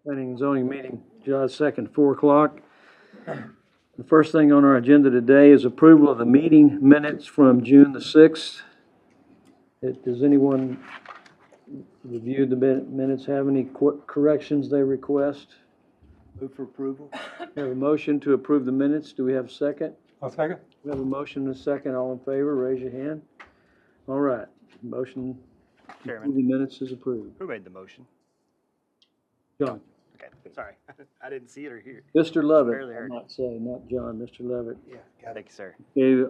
Planning and zoning meeting, July 2nd, 4 o'clock. The first thing on our agenda today is approval of the meeting minutes from June the 6th. Does anyone review the minutes, have any corrections they request? Move for approval. We have a motion to approve the minutes. Do we have a second? I'll second. We have a motion and a second. All in favor, raise your hand. All right, motion to approve Chairman, the minutes is approved. who made the motion? John. Okay, sorry. I didn't see it or hear. Mr. Levitt, Barely I heard. might say, not John, Mr. Levitt. Yeah, got it. Thank you, sir. Okay,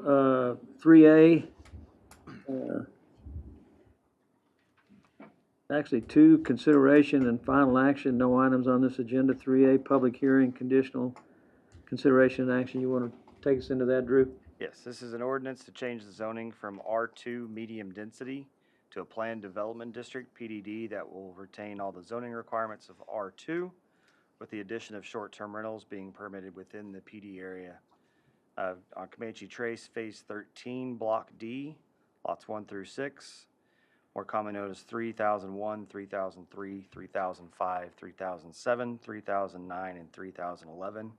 3A. Actually, 2, consideration and final action, no items on this agenda. 3A, public hearing, conditional consideration and action. You want to take us into that, Drew? Yes, this is an ordinance to change the zoning from R2 medium density to a planned development district, PDD, that will retain all the zoning requirements of R2 with the addition of short-term rentals being permitted within the PD area. On Comanche Trace, Phase 13, Block D, lots 1 through 6, more commonly known as 3001, 3003, 3005, 3007, 3009, and 3011,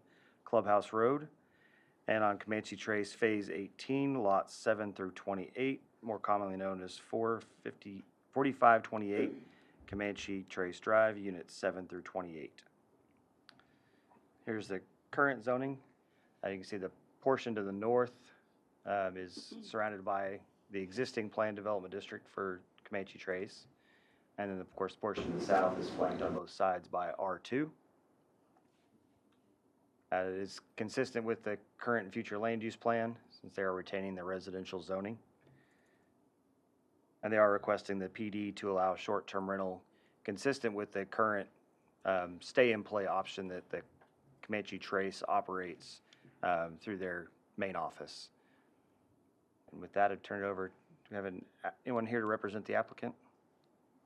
Clubhouse Road. And on Comanche Trace, Phase 18, lots 7 through 28, more commonly known as 4528, Comanche Trace Drive, Units 7 through 28. Here's the current zoning. You can see the portion to the north is surrounded by the existing planned development district for Comanche Trace. And then, of course, the portion to the south is flanked on both sides by R2. It is consistent with the current and future land use plan, since they are retaining the residential zoning. And they are requesting the PD to allow short-term rental consistent with the current stay-in-play option that the Comanche Trace operates through their main office. And with that, I'd turn it over. Do we have anyone here to represent the applicant?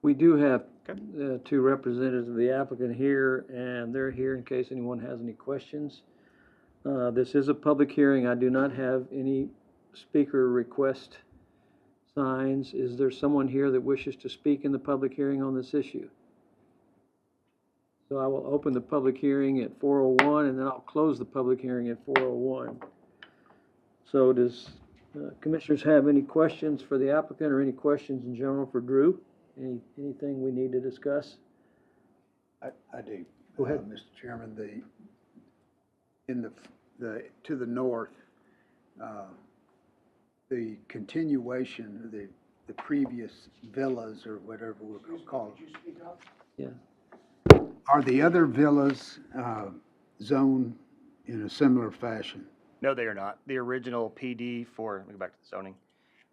We do have Okay. 2 representatives of the applicant here, and they're here in case anyone has any questions. This is a public hearing. I do not have any speaker request signs. Is there someone here that wishes to speak in the public hearing on this issue? So I will open the public hearing at 4:01, and then I'll close the public hearing at 4:01. So does commissioners have any questions for the applicant or any questions in general for Drew? Anything we need to discuss? I do. Go ahead. Mr. Chairman, to the north, the continuation, the previous villas or whatever we're going to call them. Yeah. Are the other villas zoned in a similar fashion? No, they are not. The original PD let me go back to the zoning.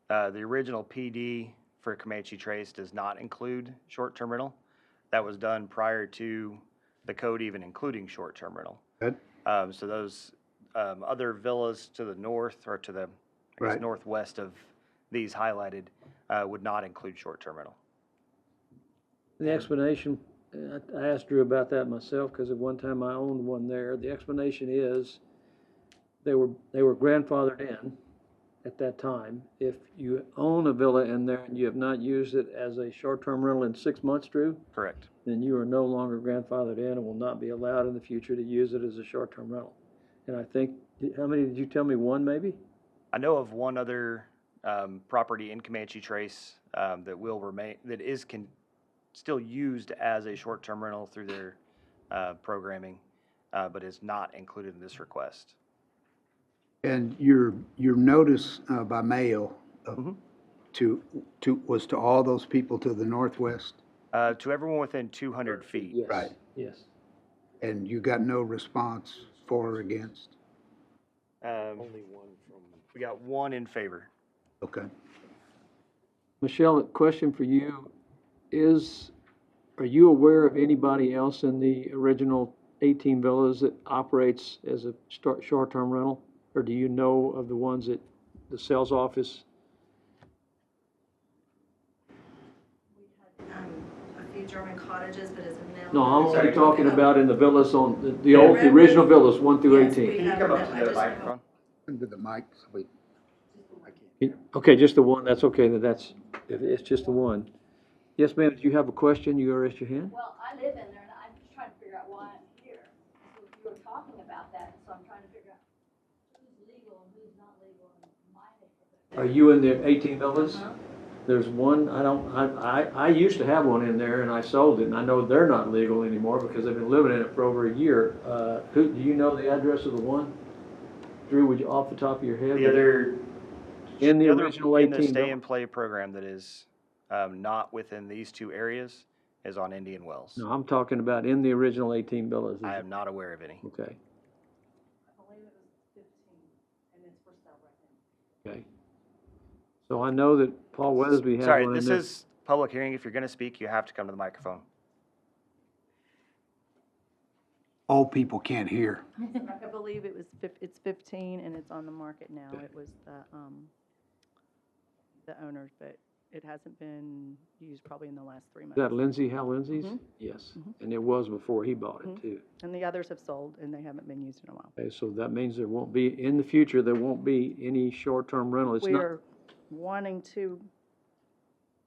The original PD for Comanche Trace does not include short-term rental. That was done prior to the code even including short-term rental. Good. So those other villas to the north or to the Right. northwest of these highlighted would not include short-term rental. The explanation, I asked Drew about that myself because at one time I owned one there. The explanation is they were grandfathered in at that time. If you own a villa in there and you have not used it as a short-term rental in 6 months, Drew, Correct. then you are no longer grandfathered in and will not be allowed in the future to use it as a short-term rental. And I think, how many did you tell me? 1 maybe? I know of one other property in Comanche Trace that will remain, that is still used as a short-term rental through their programming, but is not included in this request. And your notice by mail was to all those people to the northwest? To everyone within 200 feet. Yes. Right. Yes. And you got no response for or against? Only one from. We got 1 in favor. Okay. Michelle, a question for you is, are you aware of anybody else in the original 18 villas that operates as a short-term rental? Or do you know of the ones that the sales office? A few German cottages, but as a minimum. No, I'm only talking about in the villas on, the original villas, 1 through Yes, 18. Can you come up to the microphone? Into the mic, so I can't. Okay, just the one, that's okay, if it's just the one. Yes, ma'am, do you have a question? You raised your hand? Well, I live in there, and I'm just trying to figure out Are you in the 18 villas? Uh-huh. There's one, I used to have one in there and I sold it, and I know they're not legal anymore because they've been living in it for over a year. Do you know the address of the one? Drew, would you, off the top of your head? The other. In the other- original In the 18 stay villa? and play program that is, not within these two areas is on Indian Wells. No, I'm talking about in the original 18 villas. I am not aware of any. Okay, I believe it was 15, and it's for sale right now. okay. So I know that Paul Weathersby had Sorry, one in this there. is public hearing. If you're gonna speak, you have to come to the microphone. Old people can't hear. I believe it was, it's 15 and it's on the market now. It was the owners, but it hasn't been used probably in the last 3 Is months. that Lindsay, Hal Lindsay's? Mhm. Yes, Mhm. and it was before he bought it Mhm. too. And the others have sold and they haven't been used in a while. Okay, so that means there won't be, in the future, there won't be any short-term rental. It's not, We're wanting to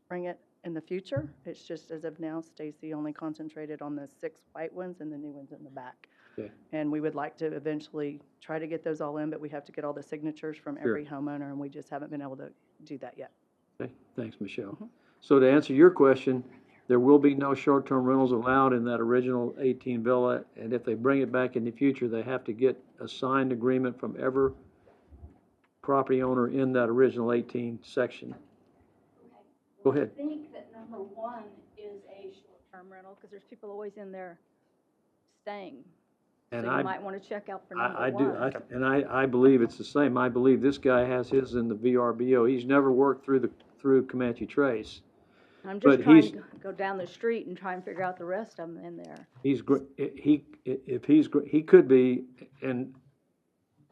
bring it in the future. It's just as of now, Stacy only concentrated on the 6 white ones and the new ones in the back. Okay. And we would like to eventually try to get those all in, but we have to get all the signatures from Sure. every homeowner and we just haven't been able to do that yet. okay, thanks, Michelle. Mhm. So to answer your question, there will be no short-term rentals allowed in that original 18 villa, and if they bring it back in the future, they have to get a signed agreement from every property owner in that original 18 section. Go ahead. I think that number one is a short-term rental, because there's people always in there staying. So And you might want to check out for number I do, one. and I believe it's the same. I believe this guy has his in the VRBO. He's never worked through Comanche Trace. I'm but just trying he's- to go down the street and try and figure out the rest of them in there. He could be, and,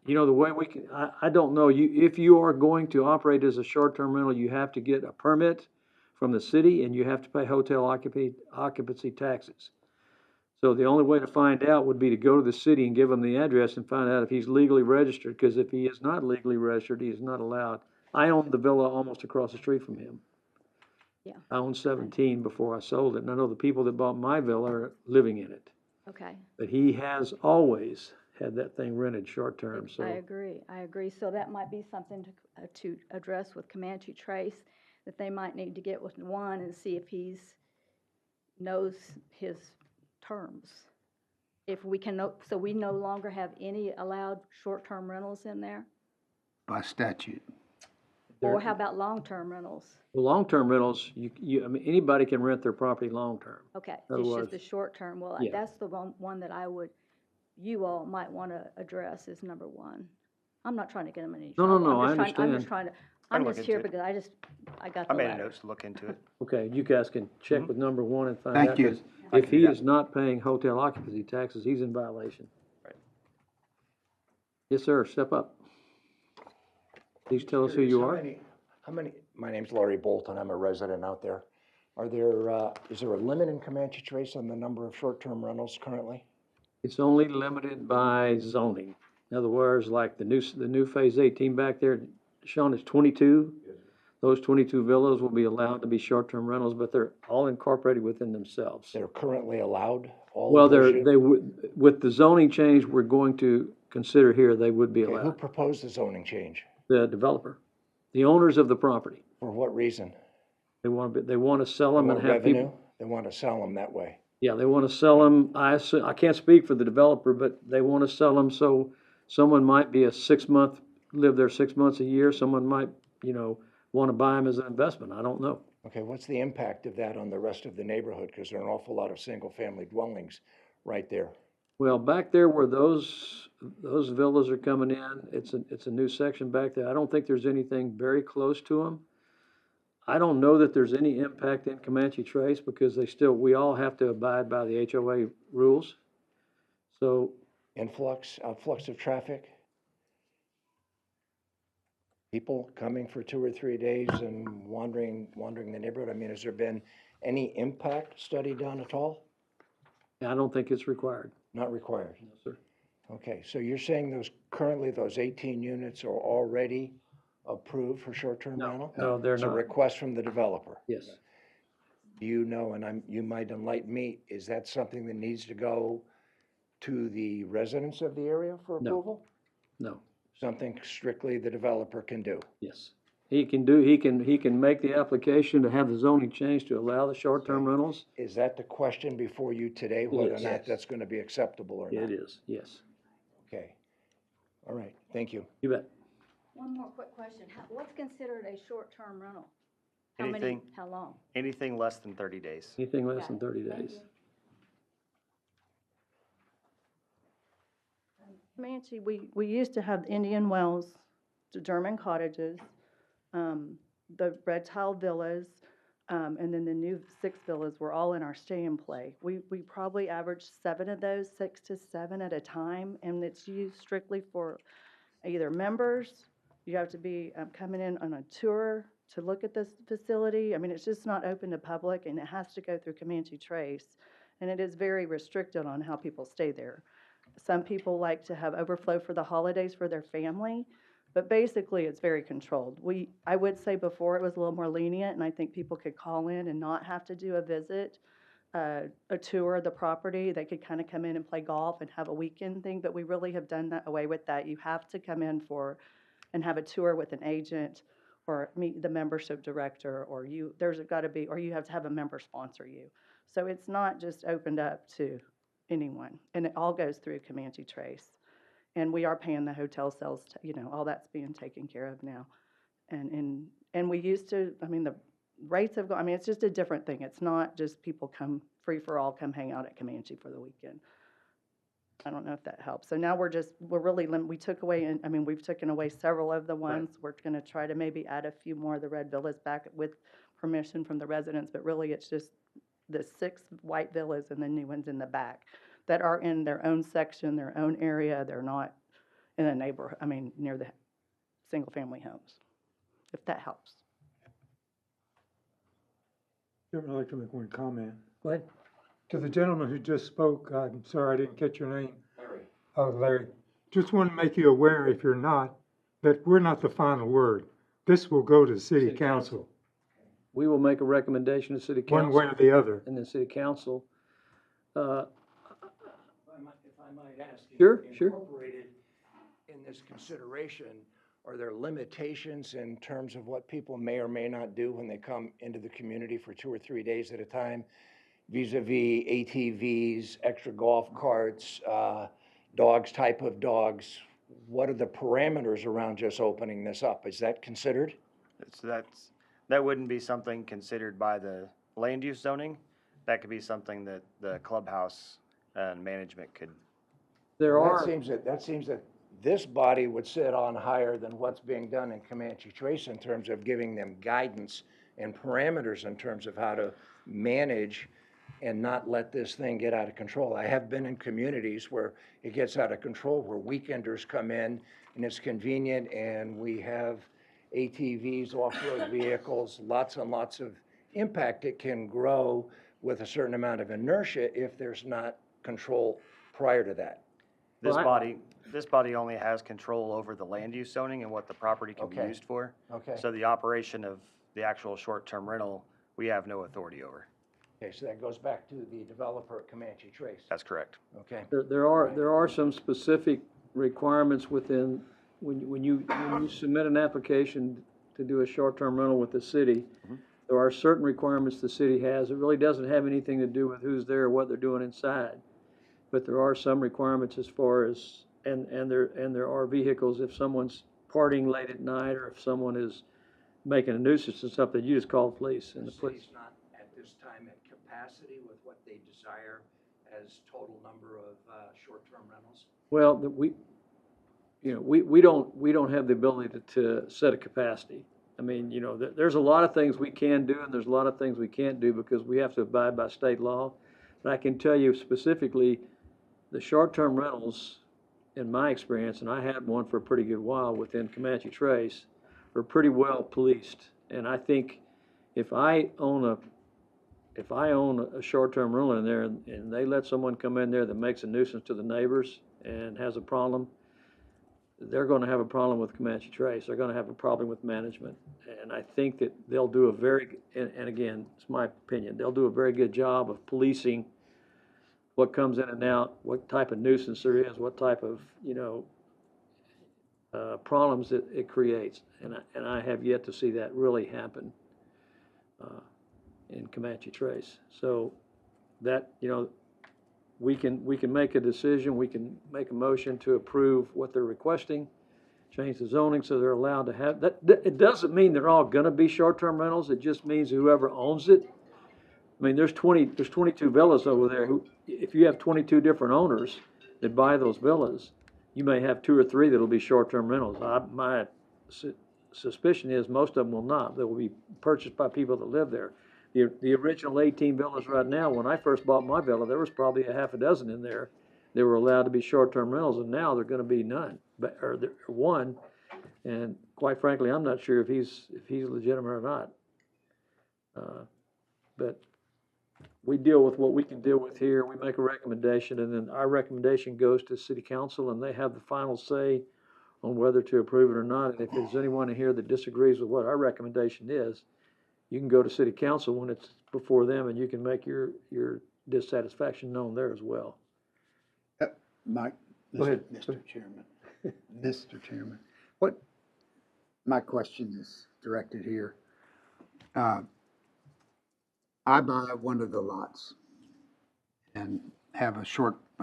you know, the way we can, I don't know, if you are going to operate as a short-term rental, you have to get a permit from the city, and you have to pay hotel occupancy taxes. So the only way to find out would be to go to the city and give him the address and find out if he's legally registered, because if he is not legally registered, he is not allowed. I owned the villa almost across the street from him. Yeah. I owned 17 before I sold it, and I know the people that bought my villa are living in it. Okay. But he has always had that thing rented short-term, so. I agree. So that might be something to address with Comanche Trace, that they might need to get with one and see if knows his terms. If we can, so we no longer have any allowed short-term rentals in there? By statute. Or how about long-term rentals? Well, long-term rentals, I mean, anybody can rent their property long-term. Okay, In other it's words- just the short-term. Well, Yeah. that's the one that you all might want to address is number one. I'm not trying to get them in any No, trouble. no, I I'm just understand. trying to, I I'm can look just here into it. because I got I the made a letter. note to look into it. Okay, you guys can check with number one and find Thank out. you. 'Cause I if can do he that. is not paying hotel occupancy taxes, he's in violation. Right. Yes, sir, step up. Please tell us who you are. My name's Larry Bolton, I'm a resident out there. Is there a limit in Comanche Trace on the number of short-term rentals currently? It's only limited by zoning. In other words, like the new Phase 18 back there, Sean, is 22. Those 22 villas will be allowed to be short-term rentals, but they're all incorporated within themselves. They're currently allowed, all Well, of those? with the zoning change we're going to consider here, they would be Okay, who allowed. proposed the zoning change? The developer, the owners of the property. For what reason? They want to sell They them and want have revenue? people. They want to sell them that way. Yeah, they want to sell them. I can't speak for the developer, but they want to sell them so someone might be live there 6 months a year. Someone might, want to buy them as an investment. I don't know. Okay, what's the impact of that on the rest of the neighborhood? Because there are an awful lot of single-family dwellings right there. Well, back there where those villas are coming in, it's a new section back there. I don't think there's anything very close to them. I don't know that there's any impact in Comanche Trace because we all have to abide by the HOA rules. So, Outflux of traffic? People coming for 2 or 3 days and wandering the neighborhood? I mean, has there been any impact study done at all? I don't think it's required. Not required. No, sir. Okay, so you're saying currently those 18 units are already approved for short-term rental? No, they're It's a not. request from the developer. Yes. Do you know, and you might enlighten me, is that something that needs to go to the residents of the area for No. approval? No. Something strictly the developer can do? Yes. he can make the application to have the zoning changed to allow the short-term rentals. Is that the question before you today, whether or is. not Yes. that's gonna be acceptable or not? It is, yes. Okay. All right, thank you. You bet. One more quick question. What's considered a short-term rental? How many, Anything, how long? anything less than 30 days. Anything less Got than it. 30 Thank days. you. Comanche, we used to have Indian Wells, the German cottages, the red tile villas, and then the new 6 villas were all in our stay and play. We probably averaged 7 of those, 6 to 7 at a time, and it's used strictly for either members, you have to be coming in on a tour to look at this facility. I mean, it's just not open to public, and it has to go through Comanche Trace, and it is very restricted on how people stay there. Some people like to have overflow for the holidays for their family, but basically it's very controlled. I would say before it was a little more lenient, and I think people could call in and not have to do a visit, a tour of the property. They could kind of come in and play golf and have a weekend thing, but we really have done that away with that. You have to come in and have a tour with an agent or meet the membership director, or you have to have a member sponsor you. So it's not just opened up to anyone, and it all goes through Comanche Trace. And we are paying the hotel sales, all that's being taken care of now. And we used to, I mean, the rates have gone, I mean, it's just a different thing. It's not just people come free for all, come hang out at Comanche for the weekend. I don't know if that helps. So now we're really, we took away, we've taken away several of the ones. We're gonna try to maybe add a few more of the red villas back with permission from the residents, but really it's just the 6 white villas and the new ones in the back that are in their own section, their own area. They're not in a neighborhood, near the single-family homes, if that helps. Chairman, I'd like to make one comment. Go ahead. To the gentleman who just spoke, I'm sorry I didn't catch your name. Larry. Oh, Larry. Just want to make you aware, if you're not, that we're not the final word. This will go to City City Council, We will make a recommendation to city council. one way or the other. And then city council, If I might ask. Sure. Incorporated in this consideration, are there limitations in terms of what people may or may not do when they come into the community for 2 or 3 days at a time? Vis-a-vis ATVs, extra golf carts, type of dogs? What are the parameters around just opening this up? Is that considered? So that wouldn't be something considered by the land use zoning. That could be something that the clubhouse and management could. That seems that this body would sit on higher than what's being done in Comanche Trace in terms of giving them guidance and parameters in terms of how to manage and not let this thing get out of control. I have been in communities where it gets out of control, where weekenders come in and it's convenient, and we have ATVs, off-road vehicles, lots and lots of impact. It can grow with a certain amount of inertia if there's not control prior to that. This Well, body only has control over the land use zoning and what the property can be Okay. used for. Okay. So the operation of the actual short-term rental, we have no authority over. Okay, so that goes back to the developer at Comanche Trace. That's correct. Okay. there are some specific requirements within, when you submit an application to do a short-term rental with the city, there are certain requirements the city has. It really doesn't have anything to do with who's there or what they're doing inside. But there are some requirements as far as, and there are vehicles, if someone's partying late at night, or if someone is making a nuisance or something, you just call the police, and the police. city's not at this time at capacity with what they desire as total number of short-term rentals? Well, we don't have the ability to set a capacity. There's a lot of things we can do, and there's a lot of things we can't do because we have to abide by state law. But I can tell you specifically, the short-term rentals, in my experience, and I had one for a pretty good while within Comanche Trace, are pretty well policed. And I think if I own a short-term rental in there and they let someone come in there that makes a nuisance to the neighbors and has a problem, they're gonna have a problem with Comanche Trace. They're gonna have a problem with management. And I think that they'll do and again, it's my opinion, they'll do a very good job of policing what comes in and out, what type of nuisance there is, what type of, problems that it creates. And I have yet to see that really happen in Comanche Trace. So that, we can make a decision, we can make a motion to approve what they're requesting, change the zoning so they're allowed to have, it doesn't mean they're all gonna be short-term rentals, it just means whoever owns it. I mean, there's 22 villas over there who, if you have 22 different owners that buy those villas, you may have 2 or 3 that'll be short-term rentals. My suspicion is most of them will not. They will be purchased by people that live there. The original 18 villas right now, when I first bought my villa, there was probably a half a dozen in there that were allowed to be short-term rentals, and now they're gonna be none, or one. And quite frankly, I'm not sure if he's legitimate or not. But we deal with what we can deal with here, we make a recommendation, and then our recommendation goes to city council, and they have the final say on whether to approve it or not. And if there's anyone in here that disagrees with what our recommendation is, you can go to city council when it's before them, and you can make your dissatisfaction known there as well. Mike? Go ahead. Mr. Chairman. Mr. Chairman, my question is directed here. I buy one of the lots and have a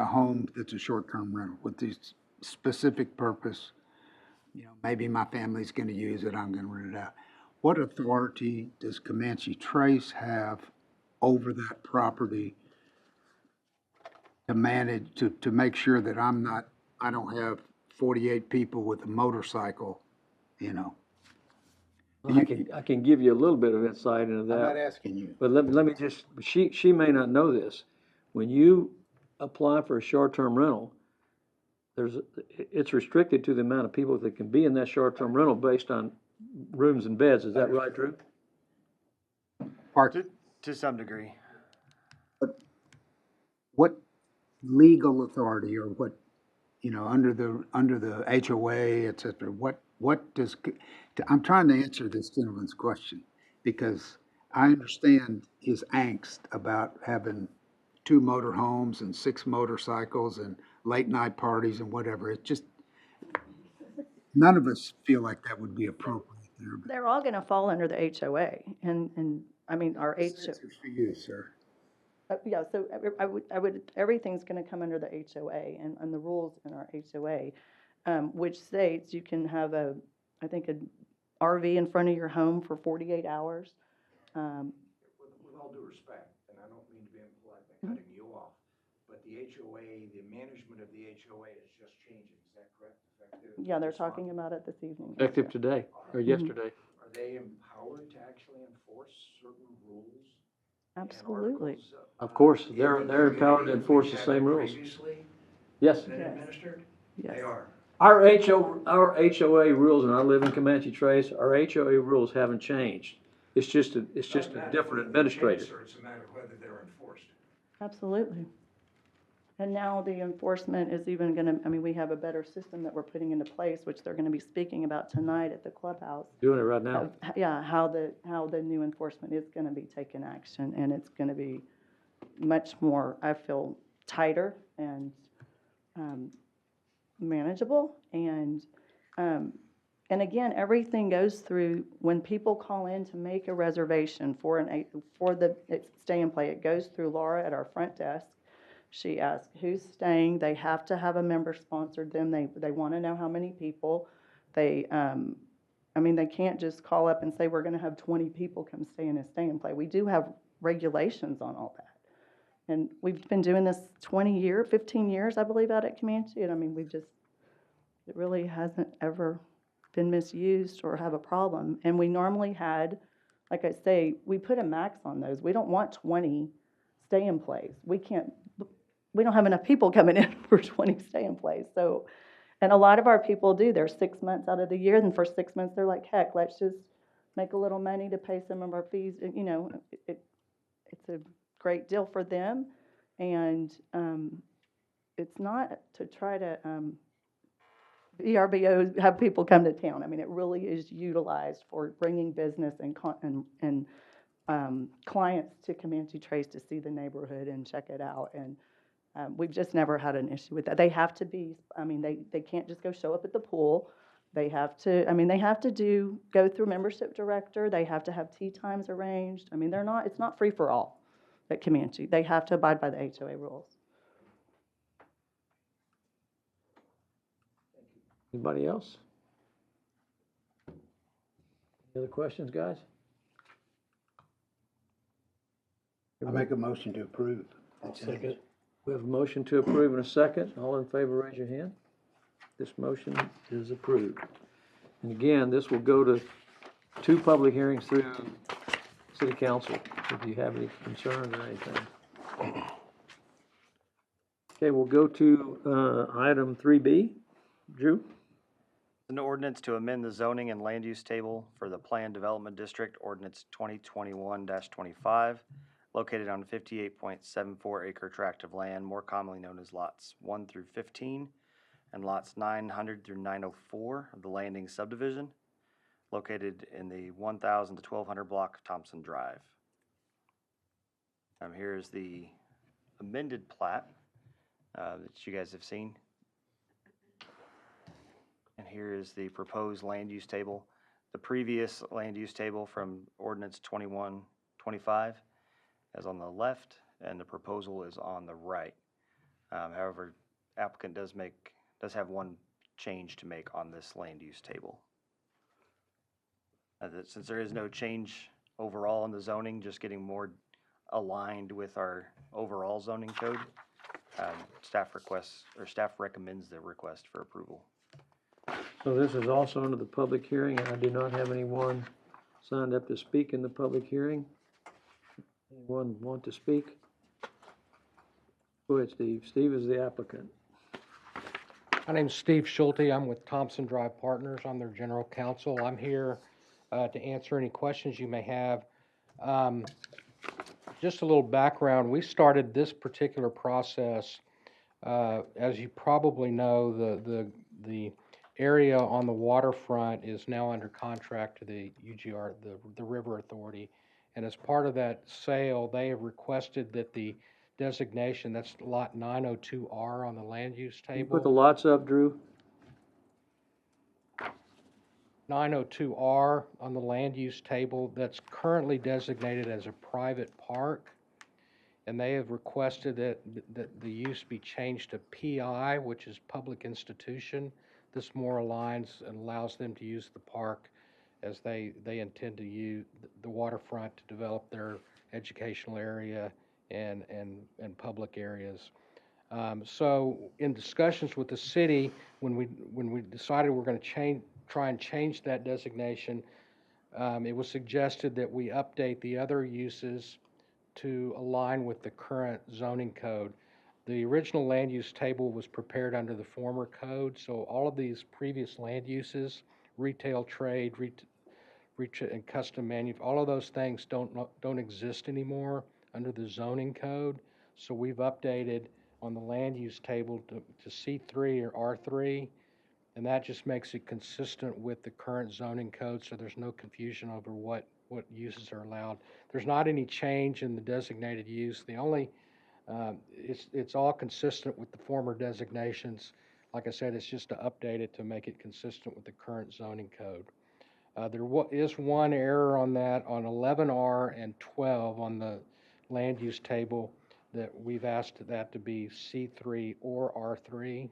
home that's a short-term rental with this specific purpose. Maybe my family's gonna use it, I'm gonna rent it out. What authority does Comanche Trace have over that property to manage, to make sure that I don't have 48 people with a motorcycle, I can give you a little bit of insight into I'm not that, asking you. but let me just, she may not know this. When you apply for a short-term rental, it's restricted to the amount of people that can be in that short-term rental based on rooms and beds. Is that right, Drew? To some degree. What legal authority or what, under the HOA, et cetera, what does, I'm trying to answer this gentleman's question because I understand his angst about having 2 motorhomes and 6 motorcycles and late night parties and whatever. It just, none of us feel like that would be appropriate there. But They're all gonna fall under the HOA, and, I mean, our this is for you, sir. Yeah, so I would, everything's gonna come under the HOA and the rules in our HOA, which states you can have I think an RV in front of your home for 48 hours. With all due respect, and I don't mean to be impolite by cutting you off, but the HOA, the management of the HOA is just changing, is that correct? Effective Yeah, they're this month? talking about it this evening. Effective today, or yesterday. Are they empowered to actually enforce certain rules? and Absolutely. articles, Of course, in they're the empowered to community enforce which the have same rules. Previously Yes. been Yes. administered? Yes. They are. Our HOA rules, and I live in Comanche Trace, our HOA rules haven't changed. It's just a different administrator. It's a matter of whether they're enforced. Absolutely. And now the enforcement is even gonna, I mean, we have a better system that we're putting into place, which they're gonna be speaking about tonight at the clubhouse. Doing it right now. Of, yeah, how the new enforcement is gonna be taking action, and it's gonna be much more, I feel, tighter and, manageable, and again, everything goes through, when people call in to make a reservation for the stay and play, it goes through Laura at our front desk. She asks who's staying, they have to have a member sponsored them, they wanna know how many people. They, I mean, they can't just call up and say, we're gonna have 20 people come stay in a stay and play. We do have regulations on all that. And we've been doing this 15 years, I believe, out at Comanche, and I mean, it really hasn't ever been misused or have a problem. And we normally had, like I say, we put a max on those. We don't want 20 stay-and-plays. We don't have enough people coming in for 20 stay-and-plays. So, and a lot of our people do. They're 6 months out of the year, and for 6 months, they're like, heck, let's just make a little money to pay some of our fees. And, it's a great deal for them, and it's not to try to VRBO have people come to town. I mean, it really is utilized for bringing business and clients to Comanche Trace to see the neighborhood and check it out. And we've just never had an issue with that. They have to be, I mean, they can't just go show up at the pool. They have to, I mean, they have to go through membership director, they have to have tea times arranged. I mean, it's not free for all at Comanche. They have to abide by the HOA rules. Anybody else? Any other questions, guys? I make a motion to approve. Second. We have a motion to approve in a second. All in favor, raise your hand. This motion is approved. And again, this will go to 2 public hearings through city council, if you have any concerns or anything. Okay, we'll go to, item 3B. Drew? An ordinance to amend the zoning and land use table for the Planned Development District, ordinance 2021-25, located on 58.74 acre tract of land, more commonly known as lots 1 through 15, and lots 900 through 904 of the Landing subdivision, located in the 1000 to 1200 block of Thompson Drive. Here's the amended plat that you guys have seen. And here is the proposed land use table. The previous land use table from ordinance 21-25 is on the left, and the proposal is on the right. However, applicant does have one change to make on this land use table. Since there is no change overall in the zoning, just getting more aligned with our overall zoning code, staff recommends the request for approval. So this is also under the public hearing, and I do not have anyone signed up to speak in the public hearing. Anyone want to speak? Go ahead, Steve. Steve is the applicant. My name's Steve Schulte. I'm with Thompson Drive Partners. I'm their general counsel. I'm here to answer any questions you may have. Just a little background. We started this particular process, as you probably know, the area on the waterfront is now under contract to the UGR, the River Authority. And as part of that sale, they have requested that the designation, that's lot 902R on the land use Can you table. put the lots up, Drew? 902R on the land use table, that's currently designated as a private park. And they have requested that the use be changed to PI, which is public institution. This more aligns and allows them to use the park as they intend to use the waterfront to develop their educational area and public areas. So in discussions with the city, when we decided we're going to try and change that designation, it was suggested that we update the other uses to align with the current zoning code. The original land use table was prepared under the former code, so all of these previous land uses, retail trade, and custom all of those things don't exist anymore under the zoning code. So we've updated on the land use table to C3 or R3, and that just makes it consistent with the current zoning code, so there's no confusion over what uses are allowed. There's not any change in the designated use. The only it's all consistent with the former designations. Like I said, it's just to update it to make it consistent with the current zoning code. There is one error on that on 11R and 12 on the land use table that we've asked that to be C3 or R3.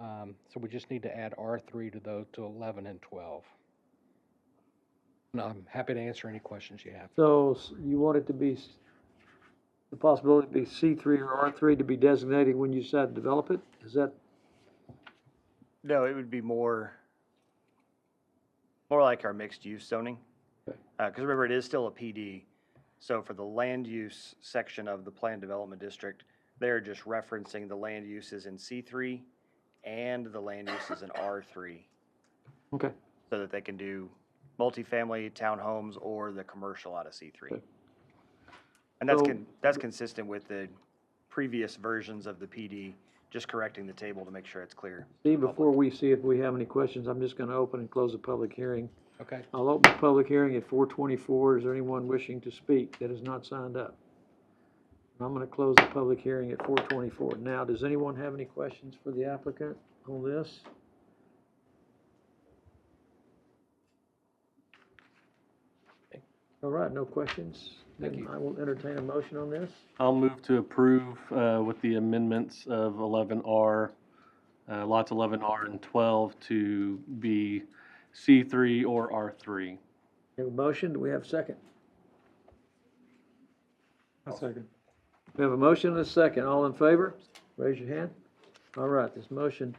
So we just need to add R3 to those to 11 and 12. And I'm happy to answer any questions you have. So you want it to be, the possibility to be C3 or R3 to be designated when you decide to develop it? Is that? No, it would be more like our mixed-use zoning. Okay. Because remember, it is still a PD. So for the land use section of the Planned Development District, they're just referencing the land uses in C3 and the land uses in R3. Okay. So that they can do multifamily townhomes or the commercial out of C3. Okay. And that's consistent with the previous versions of the PD, just correcting the table to make sure it's clear. Steve, before we see if we have any questions, I'm just going to open and close the public hearing. Okay. I'll open the public hearing at 4:24. Is there anyone wishing to speak that is not signed up? I'm going to close the public hearing at 4:24. Now, does anyone have any questions for the applicant on this? All right, no questions? Then I will entertain a motion on this. I'll move to approve with the amendments of 11R, lots 11R and 12 to be C3 or R3. We have a motion, do we have a second? A second. We have a motion and a second, all in favor? Raise your hand. All right, this motion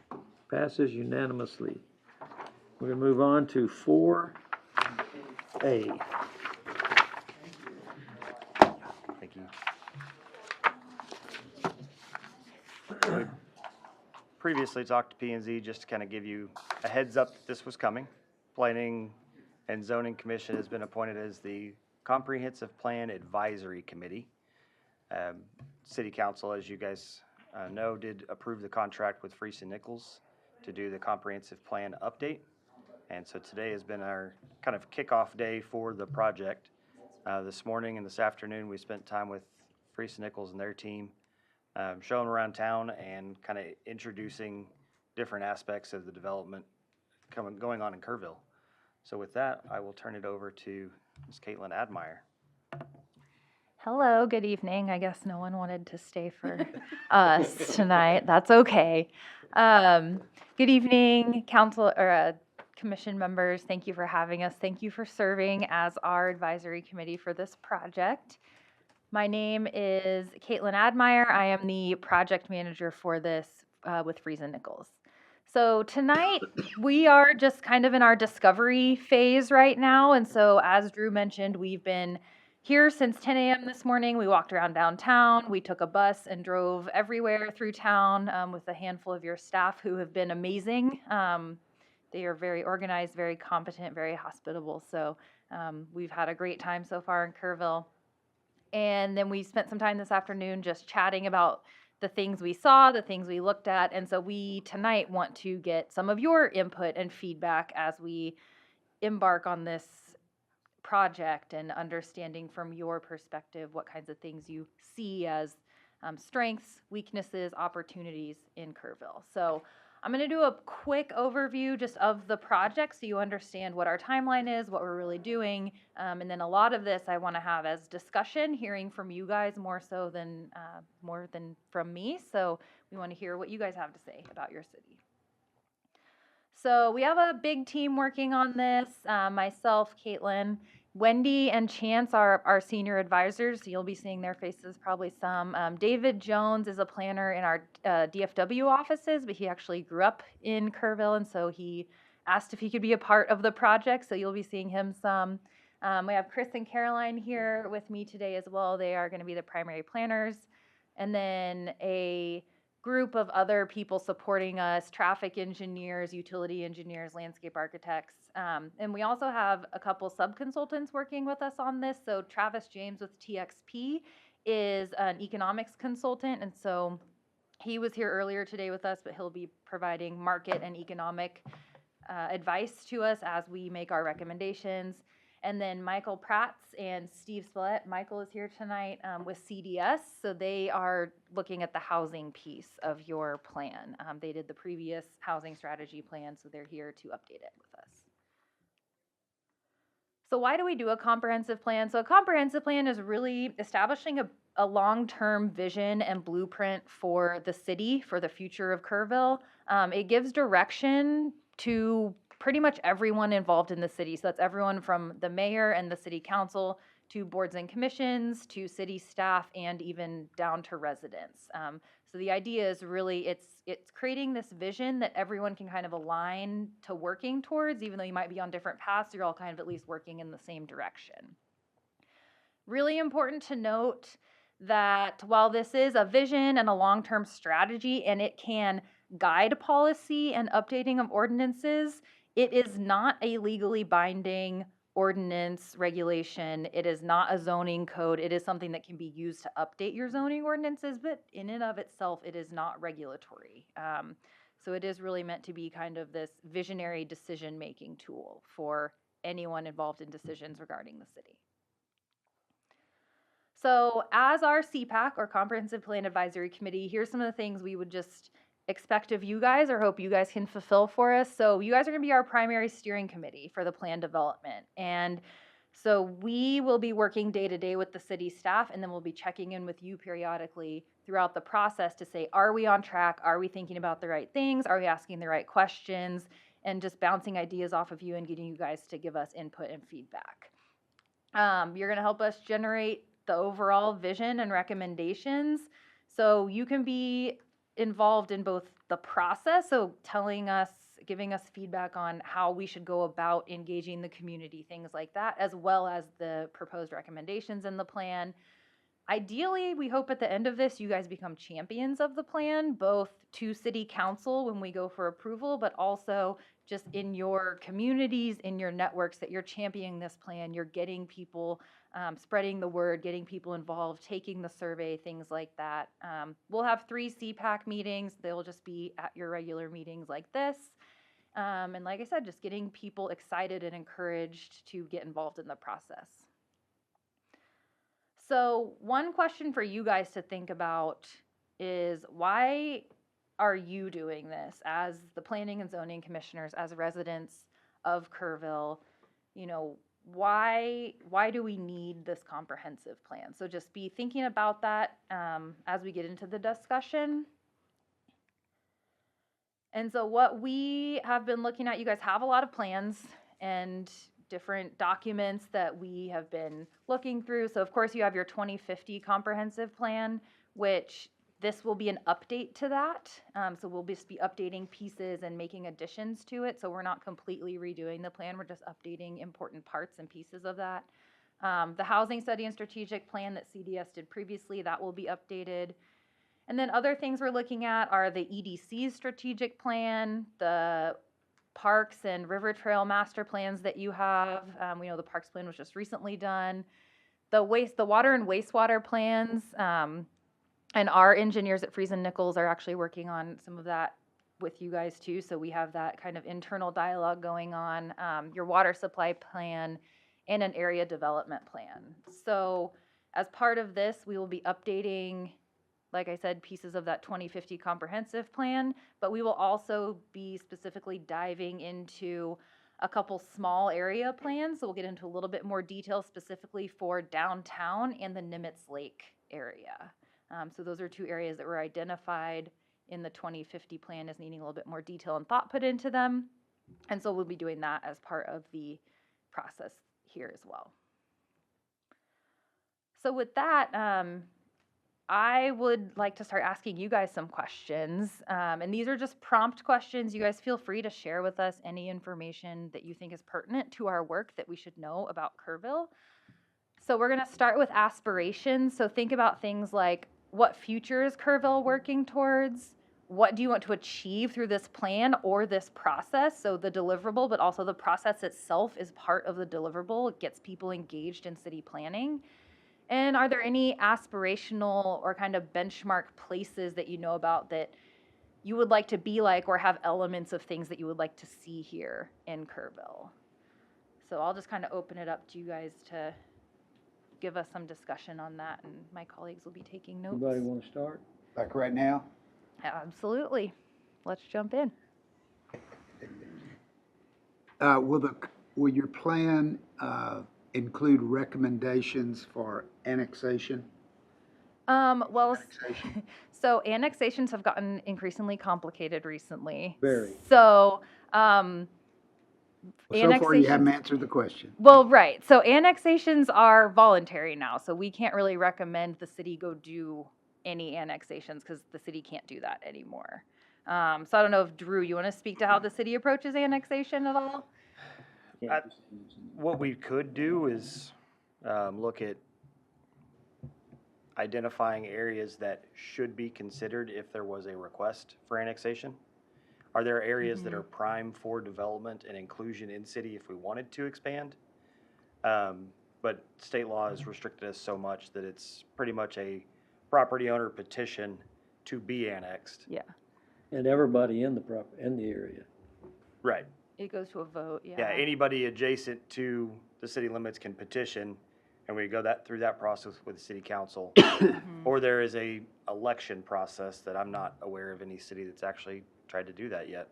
passes unanimously. We're gonna move on to 4A. Thank you. We previously talked to P and Z just to kind of give you a heads up that this was coming. Planning and Zoning Commission has been appointed as the Comprehensive Plan Advisory Committee. City Council, as you guys know, did approve the contract with Freese and Nichols to do the comprehensive plan update. And so today has been our kind of kickoff day for the project. This morning and this afternoon, we spent time with Freese and Nichols and their team, showing around town and kind of introducing different aspects of the development going on in Kerrville. So with that, I will turn it over to Ms. Caitlin Admire. Hello, good evening. I guess no one wanted to stay for us tonight. That's okay. Good evening, council or commission members. Thank you for having us. Thank you for serving as our advisory committee for this project. My name is Caitlin Admire. I am the project manager for this with Freese and Nichols. So tonight we are just kind of in our discovery phase right now. And so as Drew mentioned, we've been here since 10 a.m. this morning. We walked around downtown. We took a bus and drove everywhere through town with a handful of your staff who have been amazing. They are very organized, very competent, very hospitable. So we've had a great time so far in Kerrville. And then we spent some time this afternoon just chatting about the things we saw, the things we looked at. And so we tonight want to get some of your input and feedback as we embark on this project and understanding from your perspective what kinds of things you see as strengths, weaknesses, opportunities in Kerrville. So I'm going to do a quick overview just of the project so you understand what our timeline is, what we're really doing, and then a lot of this I want to have as discussion, hearing from you guys more so than from me. So we want to hear what you guys have to say about your city. So we have a big team working on this. Myself, Caitlin, Wendy, and Chance are our senior advisors. So you'll be seeing their faces probably some. David Jones is a planner in our DFW offices, but he actually grew up in Kerrville, and so he asked if he could be a part of the project. So you'll be seeing him some. We have Chris and Caroline here with me today as well. They are going to be the primary planners. And then a group of other people supporting us, traffic engineers, utility engineers, landscape architects. And we also have a couple sub-consultants working with us on this. So Travis James with TXP is an economics consultant. And so he was here earlier today with us, but he'll be providing market and economic advice to us as we make our recommendations. And then Michael Prats and Steve Spillett. Michael is here tonight with CDS. So they are looking at the housing piece of your plan. They did the previous housing strategy plan, so they're here to update it with us. So why do we do a comprehensive plan? So a comprehensive plan is really establishing a long-term vision and blueprint for the city, for the future of Kerrville. It gives direction to pretty much everyone involved in the city. So that's everyone from the mayor and the city council to boards and commissions, to city staff, and even down to residents. So the idea is really it's creating this vision that everyone can kind of align to working towards, even though you might be on different paths, you're all kind of at least working in the same direction. Really important to note that while this is a vision and a long-term strategy and it can guide policy and updating of ordinances, it is not a legally binding ordinance regulation. It is not a zoning code. It is something that can be used to update your zoning ordinances, but in and of itself, it is not regulatory. So it is really meant to be kind of this visionary decision-making tool for anyone involved in decisions regarding the city. So as our CPAC, or Comprehensive Plan Advisory Committee, here's some of the things we would just expect of you guys or hope you guys can fulfill for us. So you guys are going to be our primary steering committee for the plan development. And So we will be working day to day with the city staff, and then we'll be checking in with you periodically throughout the process to say, are we on track? Are we thinking about the right things? Are we asking the right questions? And just bouncing ideas off of you and getting you guys to give us input and feedback. You're going to help us generate the overall vision and recommendations. So you can be involved in both the process, so telling us, giving us feedback on how we should go about engaging the community, things like that, as well as the proposed recommendations in the plan. Ideally, we hope at the end of this, you guys become champions of the plan, both to city council when we go for approval, but also just in your communities, in your networks, that you're championing this plan. You're getting people, spreading the word, getting people involved, taking the survey, things like that. We'll have 3 CPAC meetings. They'll just be at your regular meetings like this. And like I said, just getting people excited and encouraged to get involved in the process. So one question for you guys to think about is, why are you doing this as the planning and zoning commissioners, as residents of Kerrville? You know, why do we need this comprehensive plan? So just be thinking about that as we get into the discussion. And so what we have been looking at, you guys have a lot of plans and different documents that we have been looking through. So of course you have your 2050 comprehensive plan, which this will be an update to that. So we'll just be updating pieces and making additions to it. So we're not completely redoing the plan. We're just updating important parts and pieces of that. The housing study and strategic plan that CDS did previously, that will be updated. And then other things we're looking at are the EDC's strategic plan, the parks and river trail master plans that you have. We know the parks plan was just recently done. The water and wastewater plans, and our engineers at Friesen Nichols are actually working on some of that with you guys too. So we have that kind of internal dialogue going on. Your water supply plan and an area development plan. So as part of this, we will be updating, like I said, pieces of that 2050 comprehensive plan, but we will also be specifically diving into a couple small area plans. So we'll get into a little bit more detail specifically for downtown and the Nimitz Lake area. So those are 2 areas that were identified in the 2050 plan as needing a little bit more detail and thought put into them. And so we'll be doing that as part of the process here as well. So with that, I would like to start asking you guys some questions. And these are just prompt questions. You guys feel free to share with us any information that you think is pertinent to our work that we should know about Kerrville. So we're going to start with aspirations. So think about things like, what future is Kerrville working towards? What do you want to achieve through this plan or this process? So the deliverable, but also the process itself is part of the deliverable. It gets people engaged in city planning. And are there any aspirational or kind of benchmark places that you know about that you would like to be like, or have elements of things that you would like to see here in Kerrville? So I'll just kind of open it up to you guys to give us some discussion on that, and my colleagues will be taking notes. Anybody want to start? Like right now? Absolutely. Let's jump in. Will your plan include recommendations for annexation? Well, Annexation. so annexations have gotten increasingly complicated recently. Very. So, Well, so far, you haven't answered the question. well, right. So annexations are voluntary now. So we can't really recommend the city go do any annexations because the city can't do that anymore. So I don't know if Drew, you want to speak to how the city approaches annexation at all? What we could do is look at identifying areas that should be considered if there was a request for annexation. Are there areas that are prime for development and inclusion in city if we wanted to expand? But state law has restricted us so much that it's pretty much a property owner petition to be annexed. Yeah. And everybody in the area. Right. It goes to a vote, yeah. Yeah, anybody adjacent to the city limits can petition, and we go through that process with the city council. Or there is a election process that I'm not aware of any city that's actually tried to do that yet.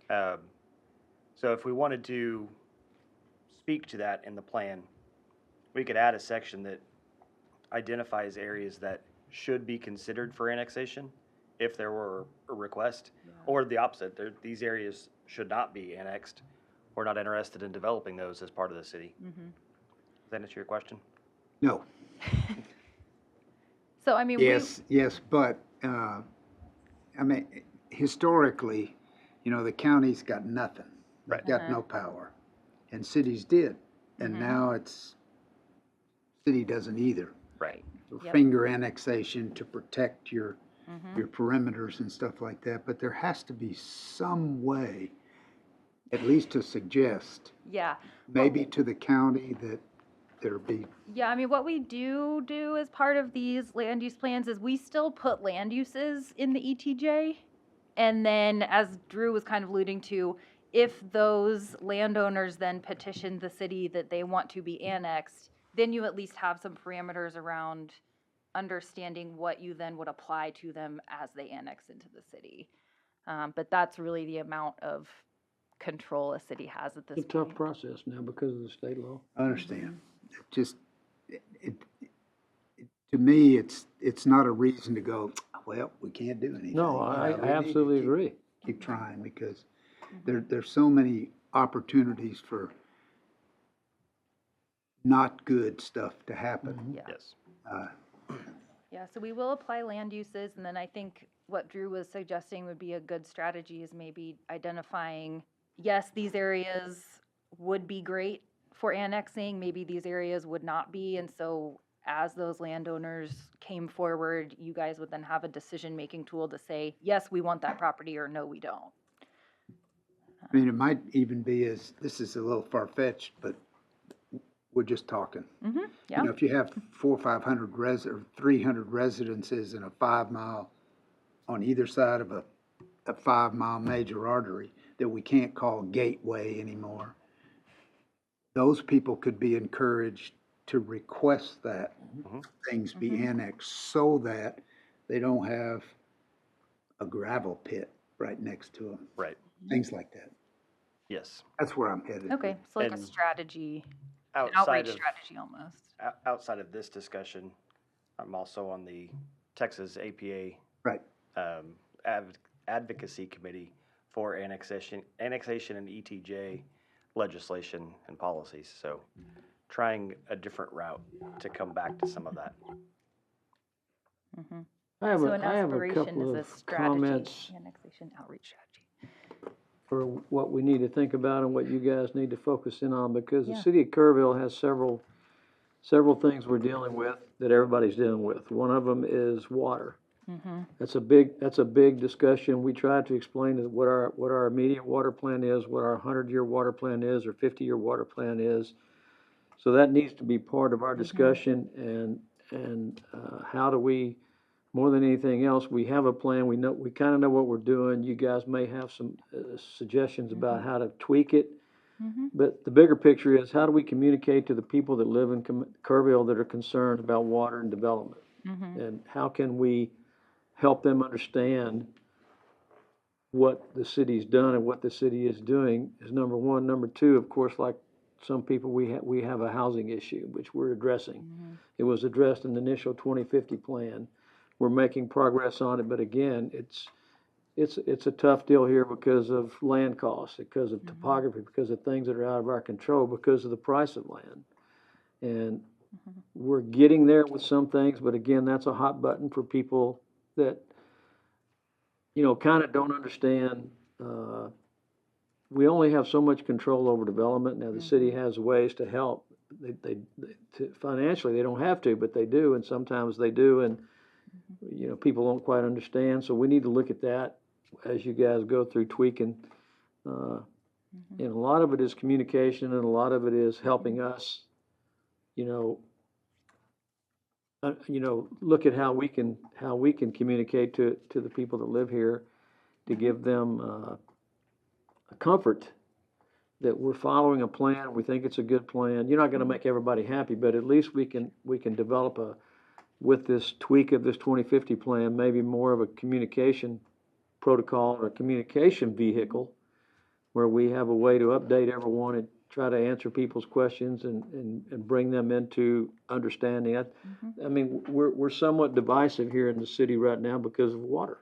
So if we wanted to speak to that in the plan, we could add a section that identifies areas that should be considered for annexation if there were a request, or the opposite, these areas should not be annexed. We're not interested in developing those as part of the city. Does that answer your question? No, So, I mean, yes, but, I mean, historically, you know, the county's got nothing. They've Right. got no power, and cities did, and now city doesn't either. Right. Yep. Finger annexation to protect your perimeters and stuff like that, but there has to be some way, at least to suggest, yeah. maybe to the county, that there be, Yeah, I mean, what we do as part of these land use plans is we still put land uses in the ETJ. And then, as Drew was kind of alluding to, if those landowners then petition the city that they want to be annexed, then you at least have some parameters around understanding what you then would apply to them as they annex into the city. But that's really the amount of control a city has at this It's a point. tough process now because of the state law. I understand. It just, to me, it's not a reason to go, well, we can't do anything. No, You know, I we need to absolutely keep- agree. Keep trying, because there's so many opportunities for not good stuff to happen. Yeah. Yes. Yeah, so we will apply land uses, and then I think what Drew was suggesting would be a good strategy is maybe identifying, yes, these areas would be great for annexing, maybe these areas would not be, and so as those landowners came forward, you guys would then have a decision-making tool to say, yes, we want that property, or no, we don't. I mean, it might even be as, this is a little far-fetched, but we're just talking. Yeah. You know, if you have 400 or 500 or 300 residences in a 5 mile, on either side of a 5 mile major artery that we can't call gateway anymore, those people could be encouraged to request that things be annexed so that they don't have a gravel pit right next to them, Right. things like that. Yes. That's where I'm headed. Okay, so like a And strategy, an Outside outreach of, strategy almost. outside of this discussion, I'm also on the Texas APA Right. Advocacy Committee for annexation and ETJ legislation and policies. So trying a different route to come back to some of that. I have So a, an I have a aspiration couple is a of strategy, comments annexation outreach strategy. for what we need to think about and what you guys need to focus in on, because the Yeah. city of Kerrville has several things we're dealing with that everybody's dealing with. One of them is water. That's a big discussion. We tried to explain what our immediate water plan is, what our 100-year water plan is, or 50-year water plan is. So that needs to be part of our discussion, and how do we, more than anything else, we have a plan, we kind of know what we're doing. You guys may have some suggestions about how to tweak it. But the bigger picture is, how do we communicate to the people that live in Kerrville that are concerned about water and development? And how can we help them understand what the city's done and what the city is doing is number one. Number two, of course, like some people, we have a housing issue, which we're addressing. It was addressed in the initial 2050 plan. We're making progress on it, but again, it's a tough deal here because of land costs, because of topography, because of things that are out of our control, because of the price of land. And we're getting there with some things, but again, that's a hot button for people that, you know, kind of don't understand. We only have so much control over development. Now, the city has ways to help. Financially, they don't have to, but they do, and sometimes they do, and, you know, people don't quite understand. So we need to look at that as you guys go through tweaking. And a lot of it is communication, and a lot of it is helping us, look at how we can communicate to the people that live here, to give them a comfort that we're following a plan. We think it's a good plan. You're not going to make everybody happy, but at least we can develop with this tweak of this 2050 plan, maybe more of a communication protocol or a communication vehicle where we have a way to update everyone and try to answer people's questions and bring them into understanding. I mean, we're somewhat divisive here in the city right now because of water.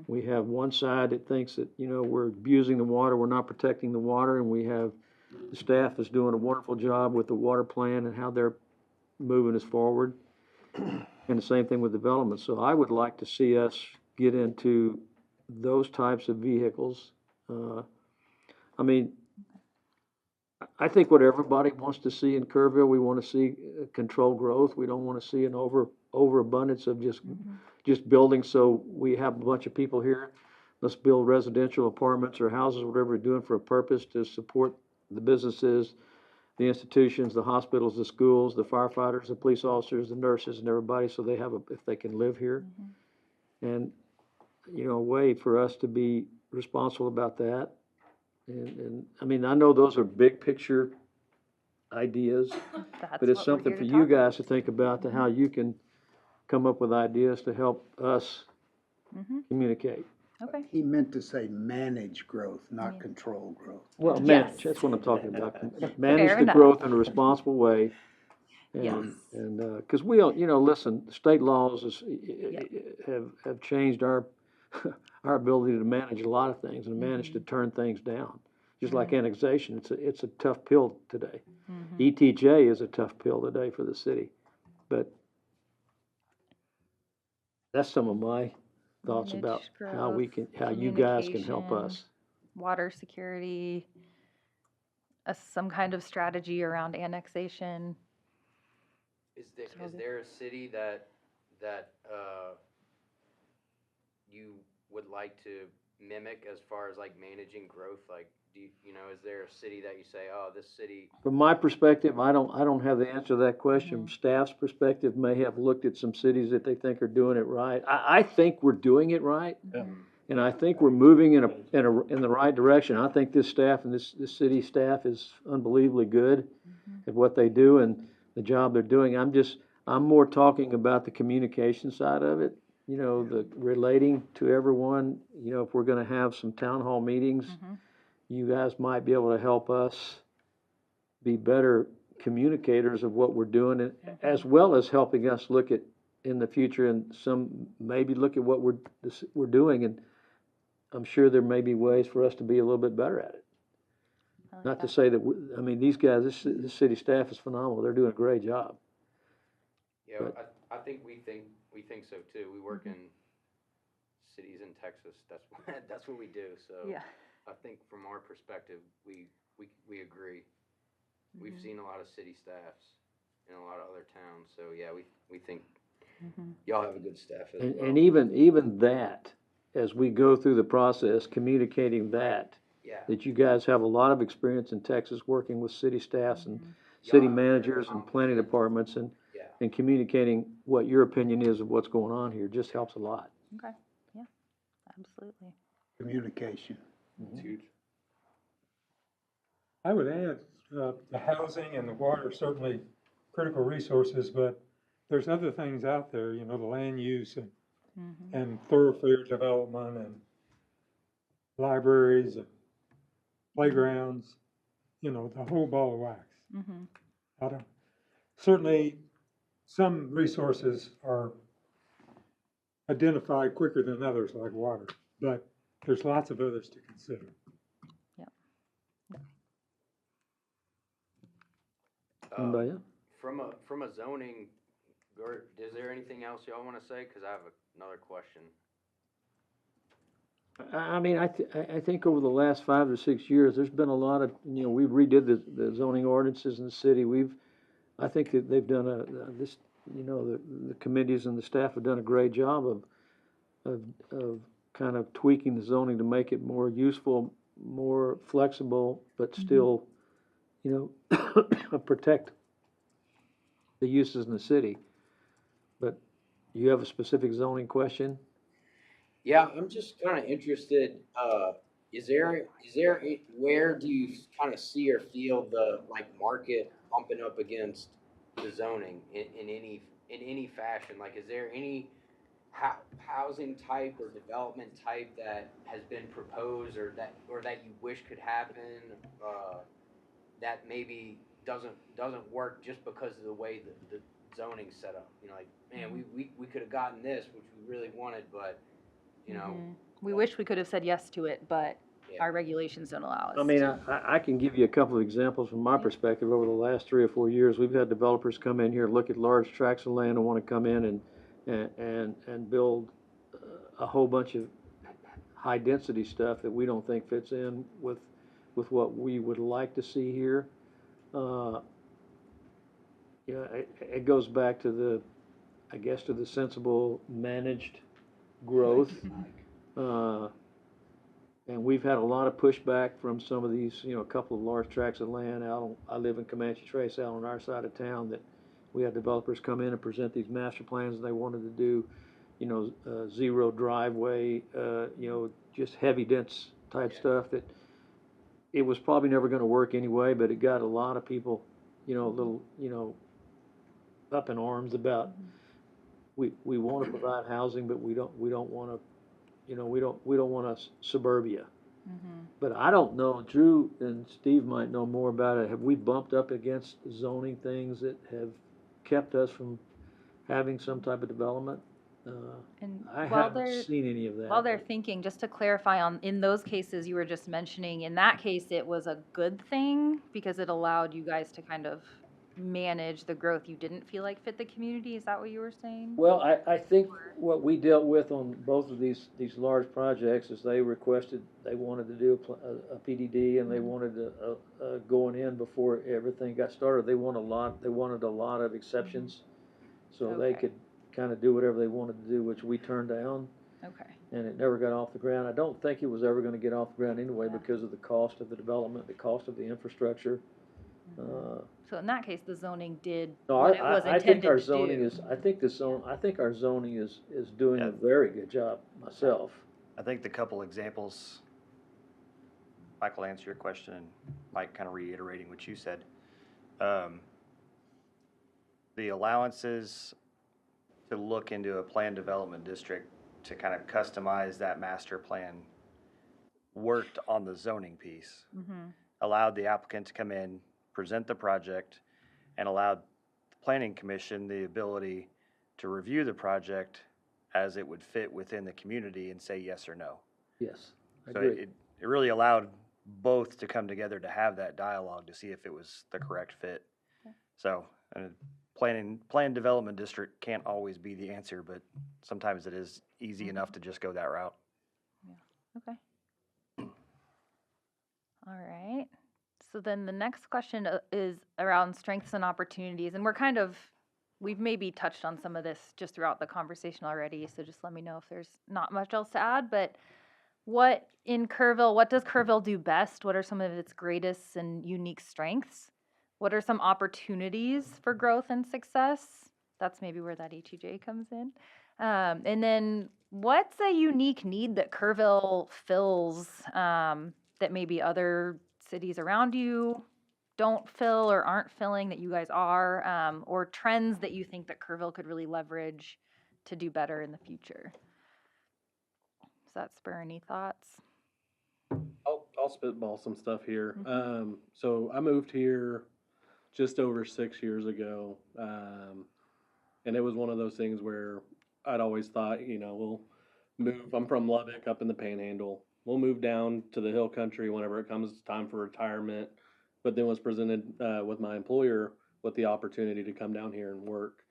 We have one side that thinks that, you know, we're abusing the water, we're not protecting the water, and we have the staff is doing a wonderful job with the water plan and how they're moving us forward. And the same thing with development. So I would like to see us get into those types of vehicles. I mean, I think what everybody wants to see in Kerrville, we want to see controlled growth. We don't want to see an overabundance of just building so we have a bunch of people here. Let's build residential apartments or houses, whatever we're doing for a purpose to support the businesses, the institutions, the hospitals, the schools, the firefighters, the police officers, the nurses, and everybody, so they have if they can live here. And, you know, a way for us to be responsible about that. And I mean, I know those are big picture ideas, but it's something for you guys to think about, to how you can come up with ideas to help us communicate. Okay. He meant to say manage growth, not control growth. Well, Yes. manage, that's what I'm talking about. Manage the enough. growth in a responsible way. Yes. And, cause we don't, you know, listen, state laws have changed our, our ability to manage a lot of things and manage to turn things down. Just like annexation, it's a tough pill today. ETJ is a tough pill today for the city, but that's some of my thoughts Manage about how growth, how you guys can help communication, us. Water security, some kind of strategy around annexation. Is there a city that you would like to mimic as far as like managing growth? Like, you know, is there a city that you say, oh, this city? From my perspective, I don't have the answer to that question. From staff's perspective, may have looked at some cities that they think are doing it right. I think we're doing it right. And I think we're moving in the right direction. I think this staff and this city staff is unbelievably good at what they do and the job they're doing. I'm more talking about the communication side of it, you know, the relating to everyone. You know, if we're gonna have some town hall meetings, you guys might be able to help us be better communicators of what we're doing, and as well as helping us look at in the future and maybe look at what we're doing, and I'm sure there may be ways for us to be a little bit better at it. Not to say that I mean, these guys, this city staff is phenomenal. They're doing a great job. Yeah, I think we think so too. We work in cities in Texas. That's what we do. So Yeah. I think from our perspective, we agree. We've seen a lot of city staffs in a lot of other towns. So yeah, we think y'all have a good staff as well. And even that, as we go through the process, communicating that you guys have a lot of experience in Texas working with city staffs and city managers and planning departments and communicating what your opinion is of what's going on here just helps a lot. Okay, yeah, absolutely. Communication. It's huge. I would add, the housing and the water are certainly critical resources, but there's other things out there, you know, the land use and thoroughfare development and libraries and playgrounds, you know, the whole ball of wax. Certainly, some resources are identified quicker than others, like water, but there's lots of others to consider. Anybody else? From a zoning, is there anything else y'all want to say? Because I have another question. I mean, I think over the last 5 or 6 years, there's been a lot of, you know, we redid the zoning ordinances in the city. I think that they've done the committees and the staff have done a great job of kind of tweaking the zoning to make it more useful, more flexible, but still, you know, protect the uses in the city. But you have a specific zoning question? Yeah, I'm just kind of interested, where do you kind of see or feel the like market bumping up against the zoning in any fashion? Like, is there any housing type or development type that has been proposed or that you wish could happen? that maybe doesn't work just because of the way the zoning's set up. You know, like, man, we could have gotten this, which we really wanted, but, you know. We wish we could have said yes to it, but Yeah. our regulations don't allow us I mean, to. I can give you a couple of examples from my perspective. Over the last 3 or 4 years, we've had developers come in here, look at large tracts of land and want to come in and build a whole bunch of high-density stuff that we don't think fits in with what we would like to see here. You know, it goes back to I guess, to the sensible managed growth. And we've had a lot of pushback from some of these, you know, a couple of large tracts of land I live in Comanche Trace out on our side of town, that we had developers come in and present these master plans, and they wanted to do, you know, zero driveway, you know, just heavy dense type stuff that it was probably never gonna work anyway, but it got a lot of people, you know, a little, you know, up in arms about, we wanna provide housing, but we don't wanna, you know, we don't want a suburbia. But I don't know, Drew and Steve might know more about it. Have we bumped up against zoning things that have kept us from having some type of development? And I while haven't they're, seen any of that. while they're thinking, just to clarify in those cases you were just mentioning, in that case, it was a good thing because it allowed you guys to kind of manage the growth you didn't feel like fit the community. Is that what you were saying? Well, I think what we dealt with on both of these large projects is they requested, they wanted to do a PDD, and they wanted to, going in before everything got started, they wanted a lot of exceptions. So they Okay. could kind of do whatever they wanted to do, which we turned down, Okay. and it never got off the ground. I don't think it was ever gonna get off the ground anyway because of the cost of the development, the cost of the infrastructure. So in that case, the zoning did No, what it was I think intended our to zoning do. is, I think our zoning is doing Yeah. a very good job myself. I think the couple examples, Michael, answer your question, and Mike kind of reiterating what you said. The allowances to look into a planned development district to kind of customize that master plan worked on the zoning piece. Allowed the applicant to come in, present the project, and allowed the planning commission the ability to review the project as it would fit within the community and say yes or no. Yes, I So agree. it really allowed both to come together to have that dialogue to see if it was the correct fit. So, planned development district can't always be the answer, but sometimes it is easy enough to just go that route. Okay. All right. So then the next question is around strengths and opportunities, and we've maybe touched on some of this just throughout the conversation already, so just let me know if there's not much else to add, but what does Kerrville do best? What are some of its greatest and unique strengths? What are some opportunities for growth and success? That's maybe where that HEJ comes in. And then what's a unique need that Kerrville fills that maybe other cities around you don't fill or aren't filling that you guys are, or trends that you think that Kerrville could really leverage to do better in the future? Does that spur any thoughts? I'll spitball some stuff here. So I moved here just over 6 years ago. And it was one of those things where I'd always thought, you know, we'll move, I'm from Lubbock up in the Panhandle. We'll move down to the hill country whenever it comes time for retirement. But then was presented with my employer with the opportunity to come down here and work.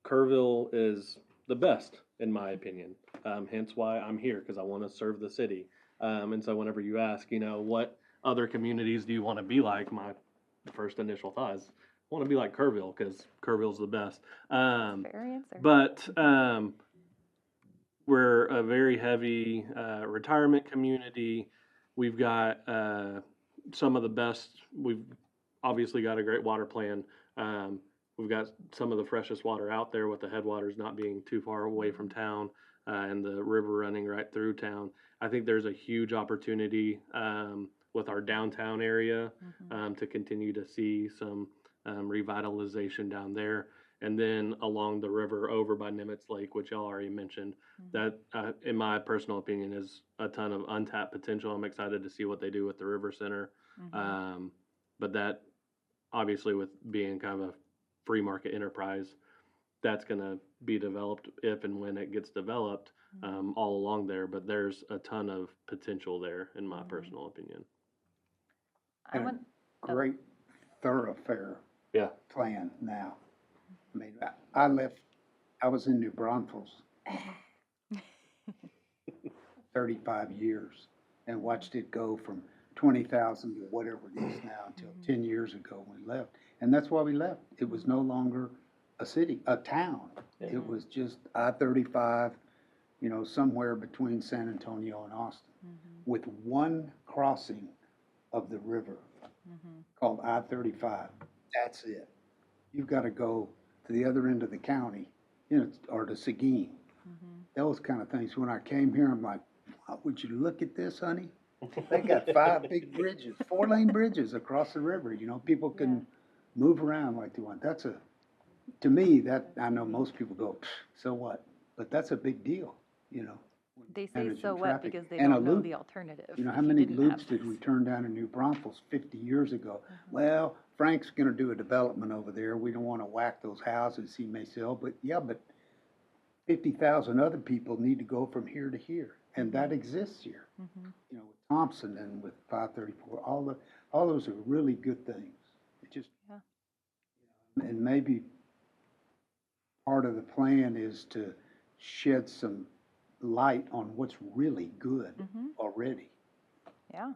Kerrville is the best, in my opinion. Hence why I'm here, because I want to serve the city. And so whenever you ask, you know, what other communities do you want to be like, my first initial thought is, I want to be like Kerrville, because Kerrville's the best. Fair answer. But we're a very heavy retirement community. We've got some of the best. We've obviously got a great water plan. We've got some of the freshest water out there, with the headwaters not being too far away from town, and the river running right through town. I think there's a huge opportunity with our downtown area to continue to see some revitalization down there. and then along the river over by Nimitz Lake, which y'all already mentioned. That, in my personal opinion, is a ton of untapped potential. I'm excited to see what they do with the River Center. But that, obviously, with being kind of a free market enterprise, that's going to be developed if and when it gets developed all along there. But there's a ton of potential there, in my personal opinion. I And want, a great thoroughfare Yeah. plan now. I mean, I was in New Braunfels 35 years and watched it go from 20,000 to whatever it is now until 10 years ago when we left. And that's why we left. It was no longer a city, a town. It was just I-35, you know, somewhere between San Antonio and Austin, with one crossing of the river called I-35. That's it. You've got to go to the other end of the county, you know, or to Seguin. Those kind of things. When I came here, I'm like, wow, would you look at this, honey? They got 5 big bridges, 4-lane bridges across the river. You know, people can move around like they want. To me, that, I know most people go, so what? But that's a big deal, you know. they say managing so what traffic. because they And a don't know loop. the alternative. You know, how if many didn't have loops did this. we turn down in New Braunfels 50 years ago? Well, Frank's gonna do a development over there. We don't wanna whack those houses he may sell, but yeah, but 50,000 other people need to go from here to here, and that exists here. You know, with Thompson and with 534, all those are really good things. It just, and maybe part of the plan is to shed some light on what's really good already, Yeah.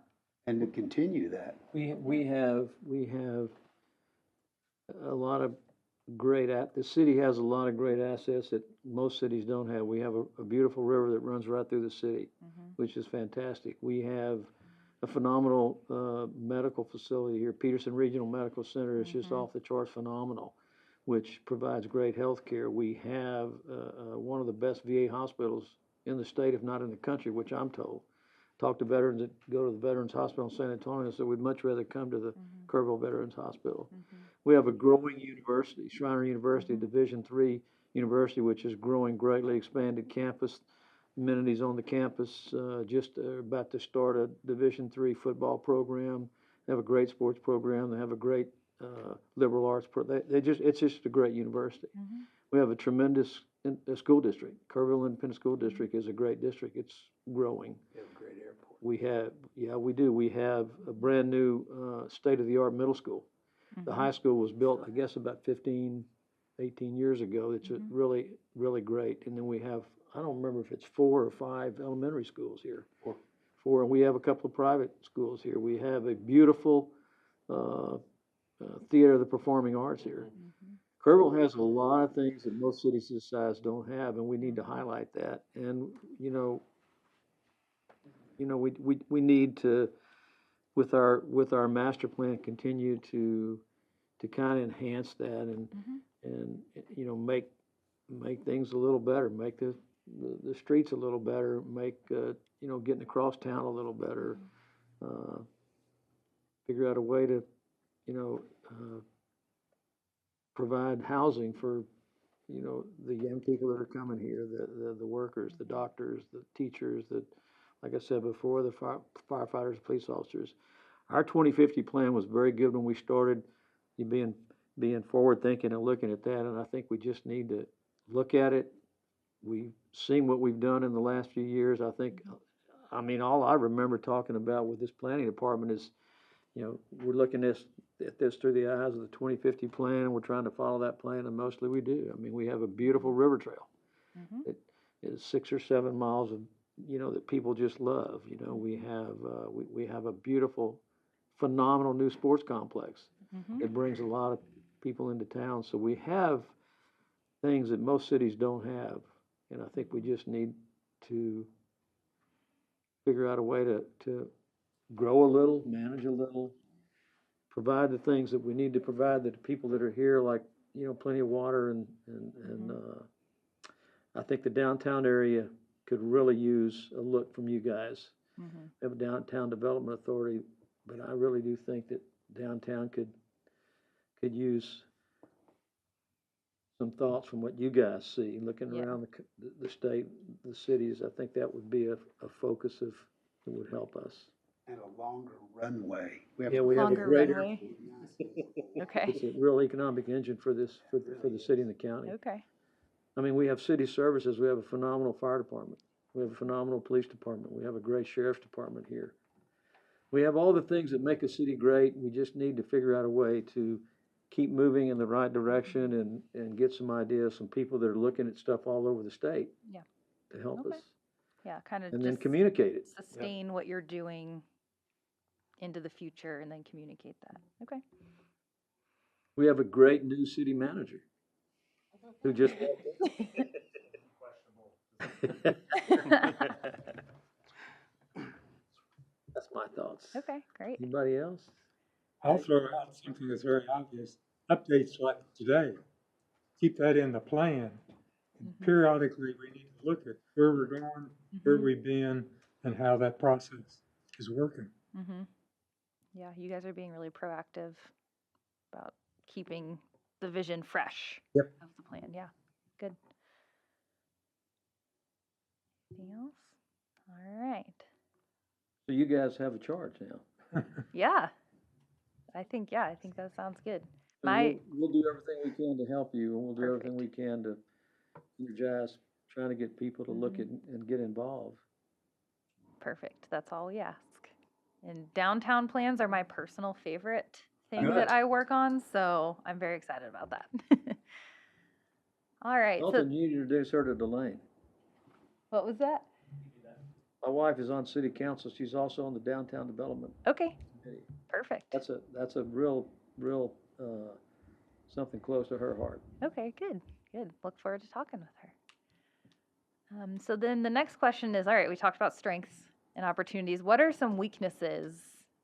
and to continue that. We have a lot of the city has a lot of great assets that most cities don't have. We have a beautiful river that runs right through the city, which is fantastic. We have a phenomenal medical facility here. Peterson Regional Medical Center is just off the charts phenomenal, which provides great health care. We have one of the best VA hospitals in the state, if not in the country, which I'm told. Talk to veterans that go to the Veterans Hospital in San Antonio, so we'd much rather come to the Kerrville Veterans Hospital. We have a growing university, Schreiner University, Division III university, which is growing greatly, expanded campus, amenities on the campus, just about to start a Division III football program. They have a great sports program. They have a great liberal arts it's just a great university. We have a tremendous school district. Kerrville Independent School District is a great district. It's growing. We have a great airport. We do. We have a brand new state-of-the-art middle school. The high school was built, I guess, about 15, 18 years ago. It's really, really great. And then we have, I don't remember if it's 4 or 5 elementary schools here. Four, and we have a couple of private schools here. We have a beautiful theater of the performing arts here. Kerrville has a lot of things that most cities this size don't have, and we need to highlight that. And we need to, with our master plan, continue to kind of enhance that and make things a little better, make the streets a little better, make getting across town a little better, figure out a way to provide housing for the young people that are coming here, the workers, the doctors, the teachers, like I said before, the firefighters, police officers. Our 2050 plan was very good when we started, being forward thinking and looking at that, and I think we just need to look at it. We've seen what we've done in the last few years. All I remember talking about with this planning department is, we're looking at this through the eyes of the 2050 plan, and we're trying to follow that plan, and mostly we do. We have a beautiful river trail. It is 6 or 7 miles of, that people just love. We have a beautiful, phenomenal new sports complex. It brings a lot of people into town. So we have things that most cities don't have, and I think we just need to figure out a way to grow a little, manage a little, provide the things that we need to provide that the people that are here, like, plenty of water and I think the downtown area could really use a look from you guys. We have a downtown development authority, but I really do think that downtown could use some thoughts from what you guys see, looking Yeah. around the state, the cities. I think that would be a focus that would help us. And a longer runway. Yeah, we have a Longer greater, runway. Okay, it's a real economic engine for this, for the city and the county. okay. I mean, we have city services, we have a phenomenal fire department, we have a phenomenal police department, we have a great sheriff's department here. We have all the things that make a city great, we just need to figure out a way to keep moving in the right direction and get some ideas, some people that are looking at stuff all over the state. Yeah. To help Okay. us, Yeah, kind of and then just communicate it. sustain what you're doing into the future and then communicate that. Okay. We have a great new city manager who just. That's my thoughts. Okay, great. Anybody else? I'll throw out something that's very obvious, updates like today. Keep that in the plan. And periodically, we need to look at where we're going, where we've been, and how that process is working. Mm-hmm. Yeah, you guys are being really proactive about keeping the vision fresh. Yep. Of the plan. Yeah, good. Anything else? All right. So you guys have a charge now. Yeah. I think that sounds good. And we'll do everything we can to help you, and we'll do everything we Perfect. can to energize, trying to get people to look at and get involved. Perfect. That's all we ask. And downtown plans are my personal favorite thing Good. that I work on, so I'm very excited about that. All right. So Elton, you need to introduce her to Delane. what was that? My wife is on city council. She's also on the downtown development Okay. committee. Perfect. That's a real, something close to her heart. Okay, good, good. Look forward to talking with her. So then the next question is, all right, we talked about strengths and opportunities. What are some weaknesses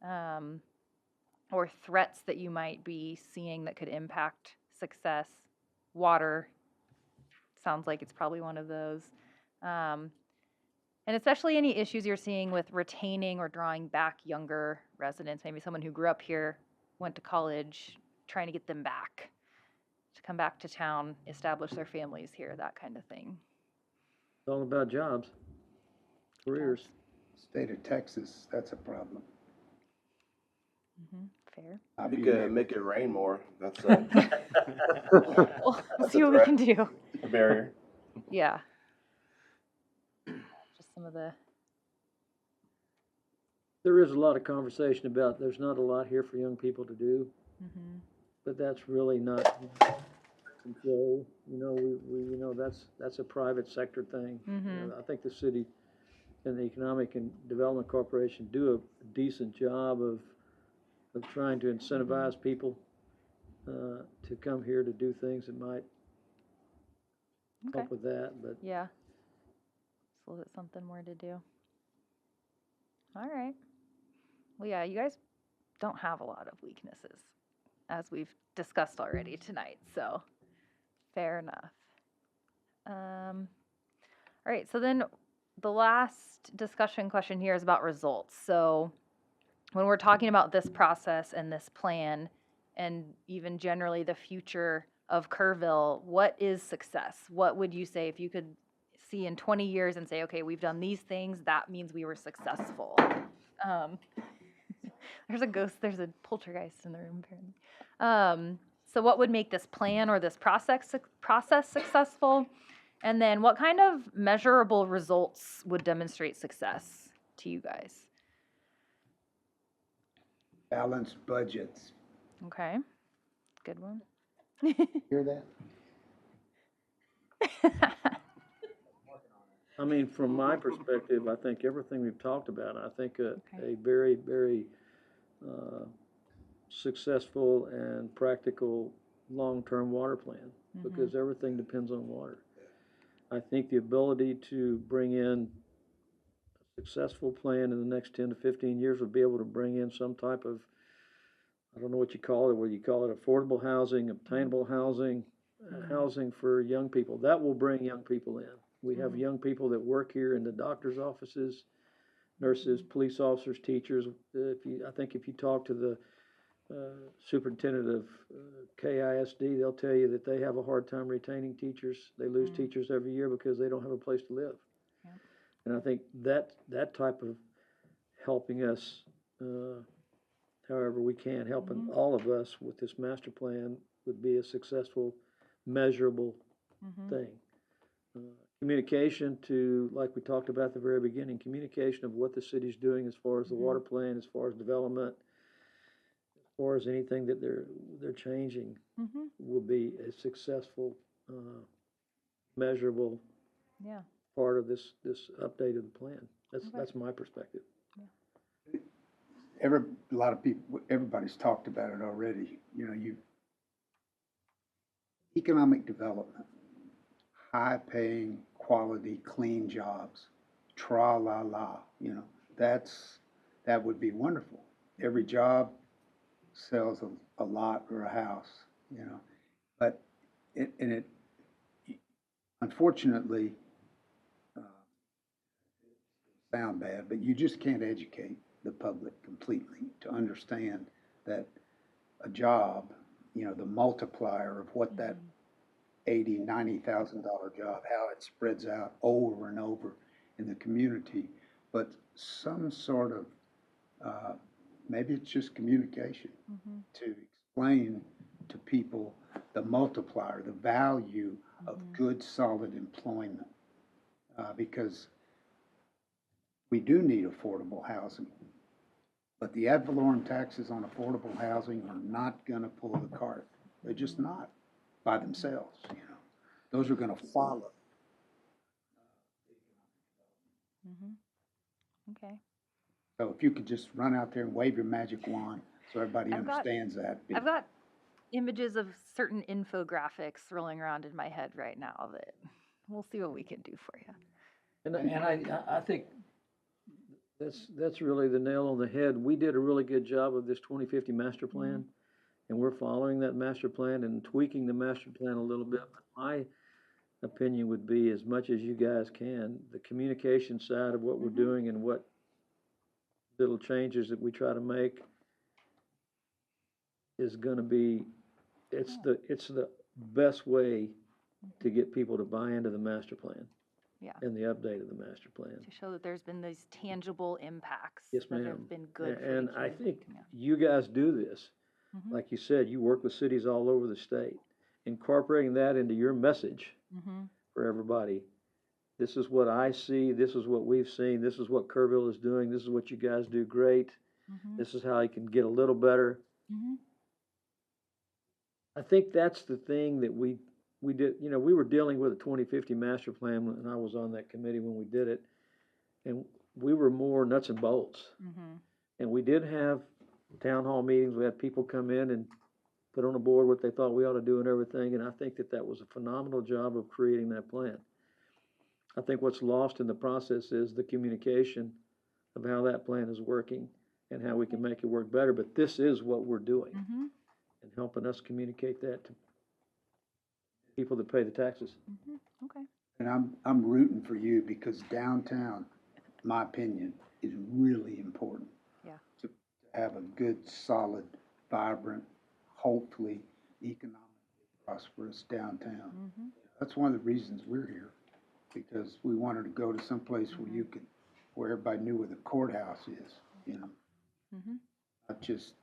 or threats that you might be seeing that could impact success? Water sounds like it's probably one of those. And especially any issues you're seeing with retaining or drawing back younger residents, maybe someone who grew up here, went to college, trying to get them back to come back to town, establish their families here, that kind of thing. It's all about jobs, careers. State of Texas, that's a problem. Fair. I'll You be could there. make it rain more. That's We'll That's see a what we threat. can do. a barrier. Yeah. Just some of the, There is a lot of conversation about, there's not a lot here for young people to do, but that's really not control. You know, we you know, that's a private sector thing. You know, I think the city and the Economic and Development Corporation do a decent job of trying to incentivize people to come here to do things that might okay, help with that, but yeah. So that's something more to do. All right. Well, yeah, you guys don't have a lot of weaknesses, as we've discussed already tonight, so fair enough. All right, so then the last discussion question here is about results. So when we're talking about this process and this plan, and even generally the future of Kerrville, what is success? What would you say if you could see in 20 years and say, okay, we've done these things, that means we were successful? There's a ghost, there's a poltergeist in the room apparently. So what would make this plan or this process successful? And then what kind of measurable results would demonstrate success to you guys? Balanced budgets. Okay, good one. Hear that? I mean, from my perspective, I think everything we've talked about, I think a very, very successful and practical long-term water plan, because everything depends on water. I think the ability to bring in a successful plan in the next 10 to 15 years would be able to bring in some type of, I don't know what you call it, whether you call it affordable housing, obtainable housing, housing for young people. That will bring young people in. We have young people that work here in the doctor's offices, nurses, police officers, teachers. I think if you talk to superintendent of KISD, they'll tell you that they have a hard time retaining teachers. They lose teachers every year because they don't have a place to live. Yeah. And I think that type of helping us, however we can, helping all of us with this master plan would be a successful, measurable thing. Communication to, like we talked about at the very beginning, communication of what the city's doing as far as the water plan, as far as development, as far as anything that they're changing will be a successful, measurable Yeah. part of this update of the plan. That's my perspective. A lot of people, everybody's talked about it already, you know, economic development, high-paying, quality, clean jobs, tra-la-la, you know, that would be wonderful. Every job sells a lot or a house, you know, but unfortunately, sound bad, but you just can't educate the public completely to understand that a job, you know, the multiplier of what that $80,000, $90,000 job, how it spreads out over and over in the community, but some sort of, maybe it's just communication to explain to people the multiplier, the value of good, solid employment, because we do need affordable housing, but the ad valorem taxes on affordable housing are not going to pull the cart. They're just not by themselves, you know. Those are going to follow. Okay. So if you could just run out there and wave your magic wand so everybody I've got- understands that. I've got images of certain infographics rolling around in my head right now that we'll see what we can do for you. And I think that's really the nail on the head. We did a really good job of this 2050 master plan, and we're following that master plan and tweaking the master plan a little bit. But my opinion would be, as much as you guys can, the communication side of what we're doing and what little changes that we try to make is gonna be, it's the best way to get people to buy into the master plan. Yeah. And the update of the master plan. To show that there's been these tangible impacts Yes, that ma'am. have been good for the And I community. think Yeah. you guys do this. Like you said, you work with cities all over the state. Incorporating that into your message for everybody. This is what I see, this is what we've seen, this is what Kerrville is doing, this is what you guys do great. This is how you can get a little better. I think that's the thing that we did, you know, we were dealing with a 2050 master plan, and I was on that committee when we did it. And we were more nuts and bolts. And we did have town hall meetings, we had people come in and put on a board what they thought we ought to do and everything, and I think that was a phenomenal job of creating that plan. I think what's lost in the process is the communication of how that plan is working and how we can make it work better, but this is what we're doing. And helping us communicate that to people that pay the taxes. Okay. And I'm rooting for you because downtown, my opinion, is really important. Yeah. To have a good, solid, vibrant, hopefully economically prosperous downtown. That's one of the reasons we're here, because we wanted to go to some place where everybody knew where the courthouse is, you know? Not just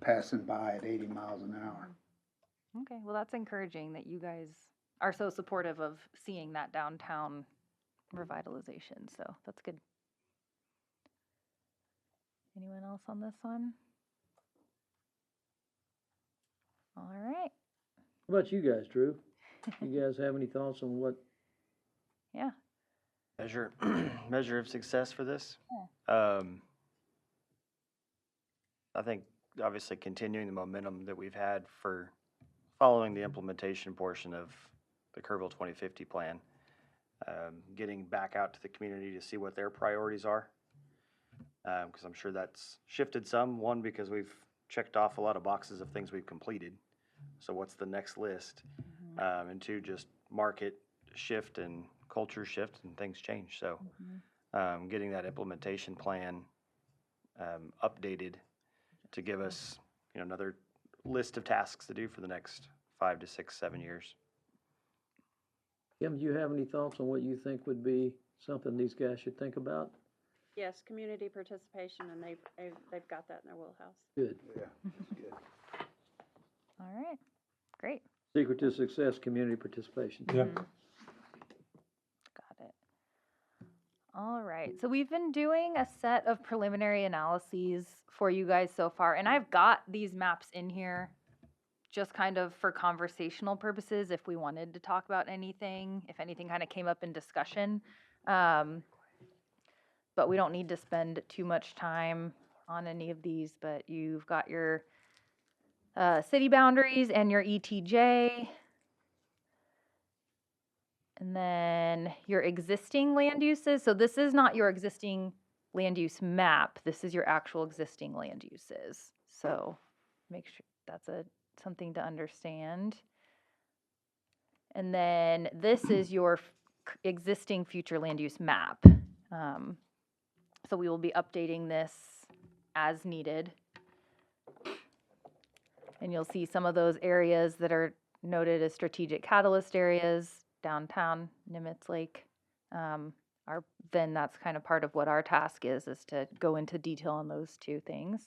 passing by at 80 miles an hour. Okay, well, that's encouraging that you guys are so supportive of seeing that downtown revitalization, so that's good. Anyone else on this one? All right. How about you guys, Drew? You guys have any thoughts on what? Yeah. Measure of success for this? I think obviously continuing the momentum that we've had for following the implementation portion of the Kerrville 2050 plan, getting back out to the community to see what their priorities are. Because I'm sure that's shifted some. One, because we've checked off a lot of boxes of things we've completed. So what's the next list? And two, just market shift and culture shift and things change. So getting that implementation plan updated to give us another list of tasks to do for the next 5 to 6, 7 years. Kim, do you have any thoughts on what you think would be something these guys should think about? Yes, community participation, and they've got that in their wheelhouse. Good. Yeah, that's good. All right, great. Secret to success, community participation. Yeah. Got it. All right, so we've been doing a set of preliminary analyses for you guys so far, and I've got these maps in here just kind of for conversational purposes if we wanted to talk about anything, if anything kind of came up in discussion. But we don't need to spend too much time on any of these, but you've got your city boundaries and your ETJ. And then your existing land uses. So this is not your existing land use map. This is your actual existing land uses. So make sure that's something to understand. And then this is your existing future land use map. So we will be updating this as needed. And you'll see some of those areas that are noted as strategic catalyst areas, downtown, Nimitz Lake, then that's kind of part of what our task is to go into detail on those two things.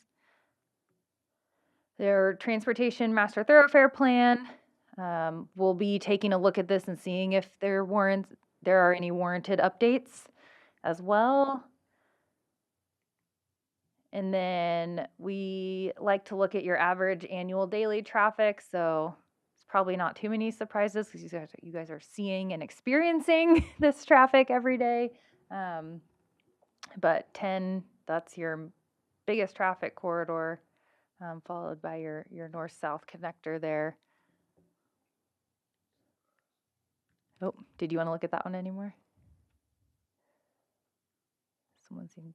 Their transportation master thoroughfare plan, we'll be taking a look at this and seeing if there are any warranted updates as well. And then we like to look at your average annual daily traffic. So it's probably not too many surprises because you guys are seeing and experiencing this traffic every day. But 10, that's your biggest traffic corridor, followed by your north-south connector there. Oh, did you want to look at that one anymore? Someone seemed.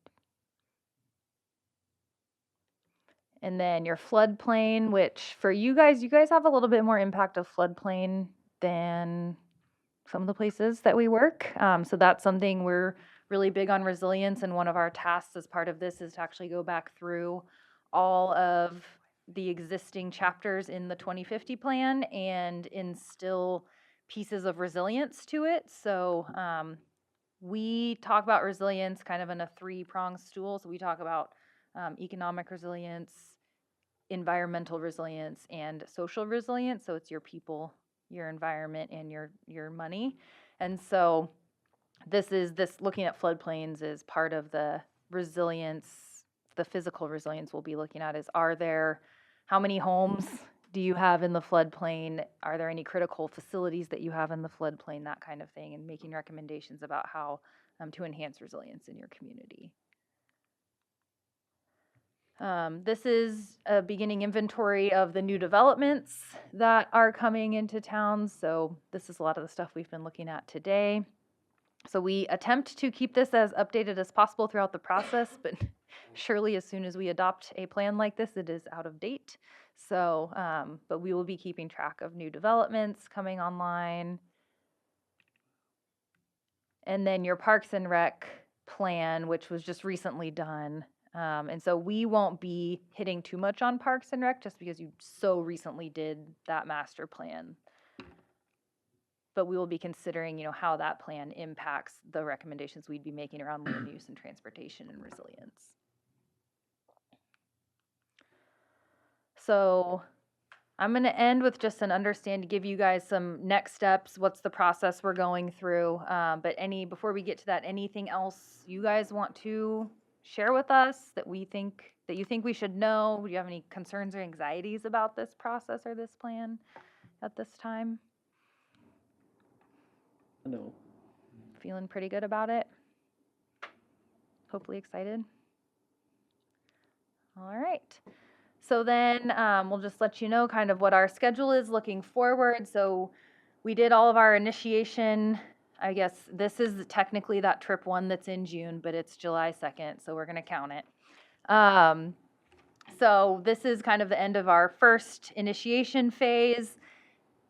And then your floodplain, which for you guys have a little bit more impact of floodplain than some of the places that we work. So that's something we're really big on resilience. And one of our tasks as part of this is to actually go back through all of the existing chapters in the 2050 plan and instill pieces of resilience to it. So we talk about resilience kind of in a 3-pronged stool. So we talk about economic resilience, environmental resilience, and social resilience. So it's your people, your environment, and your money. And so this looking at floodplains is part of the resilience, the physical resilience we'll be looking at is, how many homes do you have in the floodplain? Are there any critical facilities that you have in the floodplain? That kind of thing, and making recommendations about how to enhance resilience in your community. This is a beginning inventory of the new developments that are coming into town. So this is a lot of the stuff we've been looking at today. So we attempt to keep this as updated as possible throughout the process, but surely as soon as we adopt a plan like this, it is out of date. So, but we will be keeping track of new developments coming online. And then your Parks and Rec plan, which was just recently done. And so we won't be hitting too much on Parks and Rec just because you so recently did that master plan. But we will be considering, how that plan impacts the recommendations we'd be making around land use and transportation and resilience. So I'm going to end with just to give you guys some next steps. What's the process we're going through? But before we get to that, anything else you guys want to share with us that you think we should know? Do you have any concerns or anxieties about this process or this plan at this time? No. Feeling pretty good about it? Hopefully excited? All right. So then we'll just let you know kind of what our schedule is looking forward. So we did all of our initiation. I guess this is technically that trip one that's in June, but it's July 2nd, so we're going to count it. So this is kind of the end of our first initiation phase.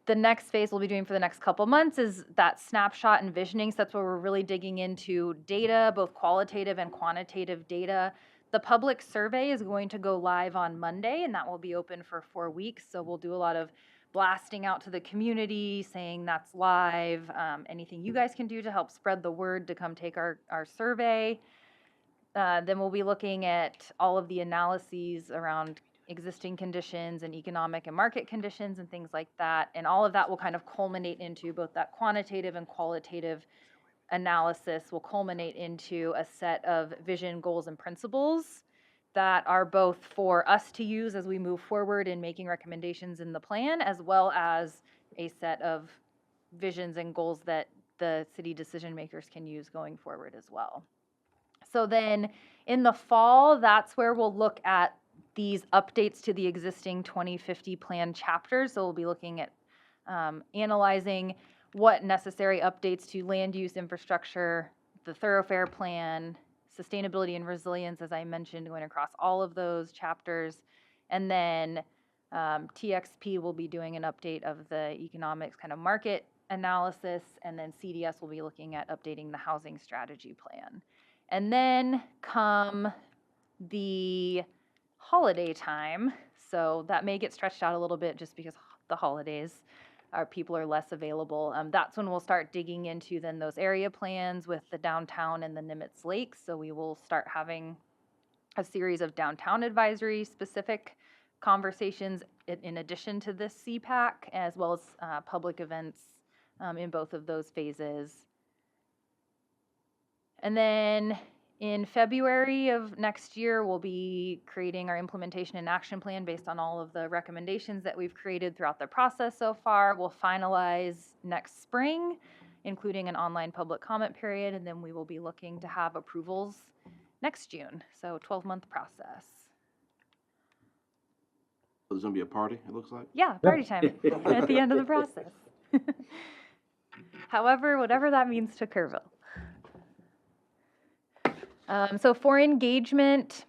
The next phase we'll be doing for the next couple months is that snapshot and visioning. So that's where we're really digging into data, both qualitative and quantitative data The public survey is going to go live on Monday, and that will be open for 4 weeks. So we'll do a lot of blasting out to the community, saying that's live, anything you guys can do to help spread the word to come take our survey. Then we'll be looking at all of the analyses around existing conditions and economic and market conditions and things like that. And all of that will kind of culminate into both that quantitative and qualitative analysis will culminate into a set of vision, goals, and principles that are both for us to use as we move forward in making recommendations in the plan, as well as a set of visions and goals that the city decision makers can use going forward as well. So then in the fall, that's where we'll look at these updates to the existing 2050 plan chapters. So we'll be looking at analyzing what necessary updates to land use infrastructure, the thoroughfare plan, sustainability and resilience, as I mentioned, going across all of those chapters. And then TXP will be doing an update of the economics kind of market analysis, and then CDS will be looking at updating the housing strategy plan. And then come the holiday time, so that may get stretched out a little bit just because the holidays, our people are less available. That's when we'll start digging into then those area plans with the downtown and the Nimitz Lakes. So we will start having a series of downtown advisory specific conversations in addition to this CPAC, as well as public events in both of those phases. And then in February of next year, we'll be creating our implementation and action plan based on all of the recommendations that we've created throughout the process so far. We'll finalize next spring, including an online public comment period, and then we will be looking to have approvals next June. So 12-month process. There's gonna be a party, it looks like? Yeah, party time at the end of the process. However, whatever that means to Kerrville. So for engagement,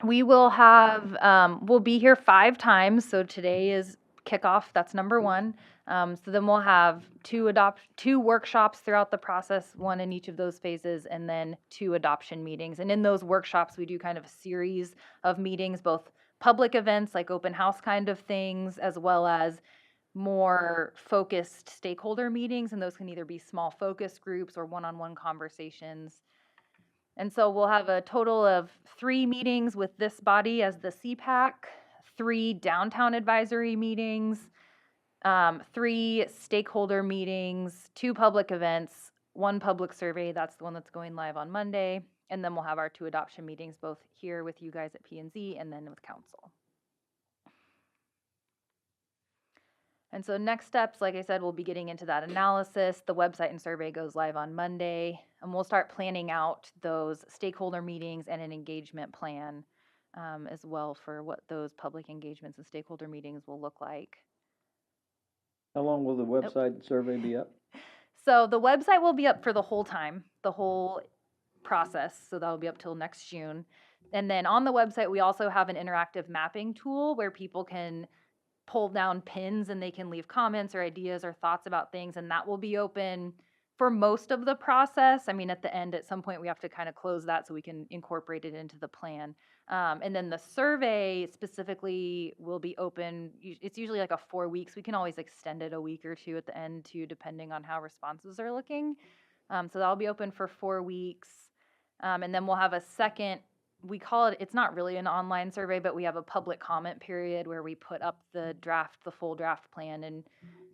we will have, we'll be here 5 times. So today is kickoff, that's number 1. So then we'll have 2 workshops throughout the process, 1 in each of those phases, and then 2 adoption meetings. And in those workshops, we do kind of a series of meetings, both public events like open house kind of things, as well as more focused stakeholder meetings. And those can either be small focus groups or one-on-one conversations. And so we'll have a total of 3 meetings with this body as the CPAC, 3 downtown advisory meetings, 3 stakeholder meetings, 2 public events, 1 public survey, that's the one that's going live on Monday, and then we'll have our 2 adoption meetings, both here with you guys at P&Z and then with council. And so next steps, like I said, we'll be getting into that analysis. The website and survey goes live on Monday, and we'll start planning out those stakeholder meetings and an engagement plan as well for what those public engagements and stakeholder meetings will look like. How long will the website and survey be up? So the website will be up for the whole time, the whole process. So that'll be up till next June. And then on the website, we also have an interactive mapping tool where people can pull down pins and they can leave comments or ideas or thoughts about things, and that will be open for most of the process. I mean, at the end, at some point, we have to kind of close that so we can incorporate it into the plan. And then the survey specifically will be open. It's usually like a 4 weeks. We can always extend it a week or 2 at the end too, depending on how responses are looking. So that'll be open for 4 weeks. And then we'll have a second, we call it, it's not really an online survey, but we have a public comment period where we put up the full draft plan. And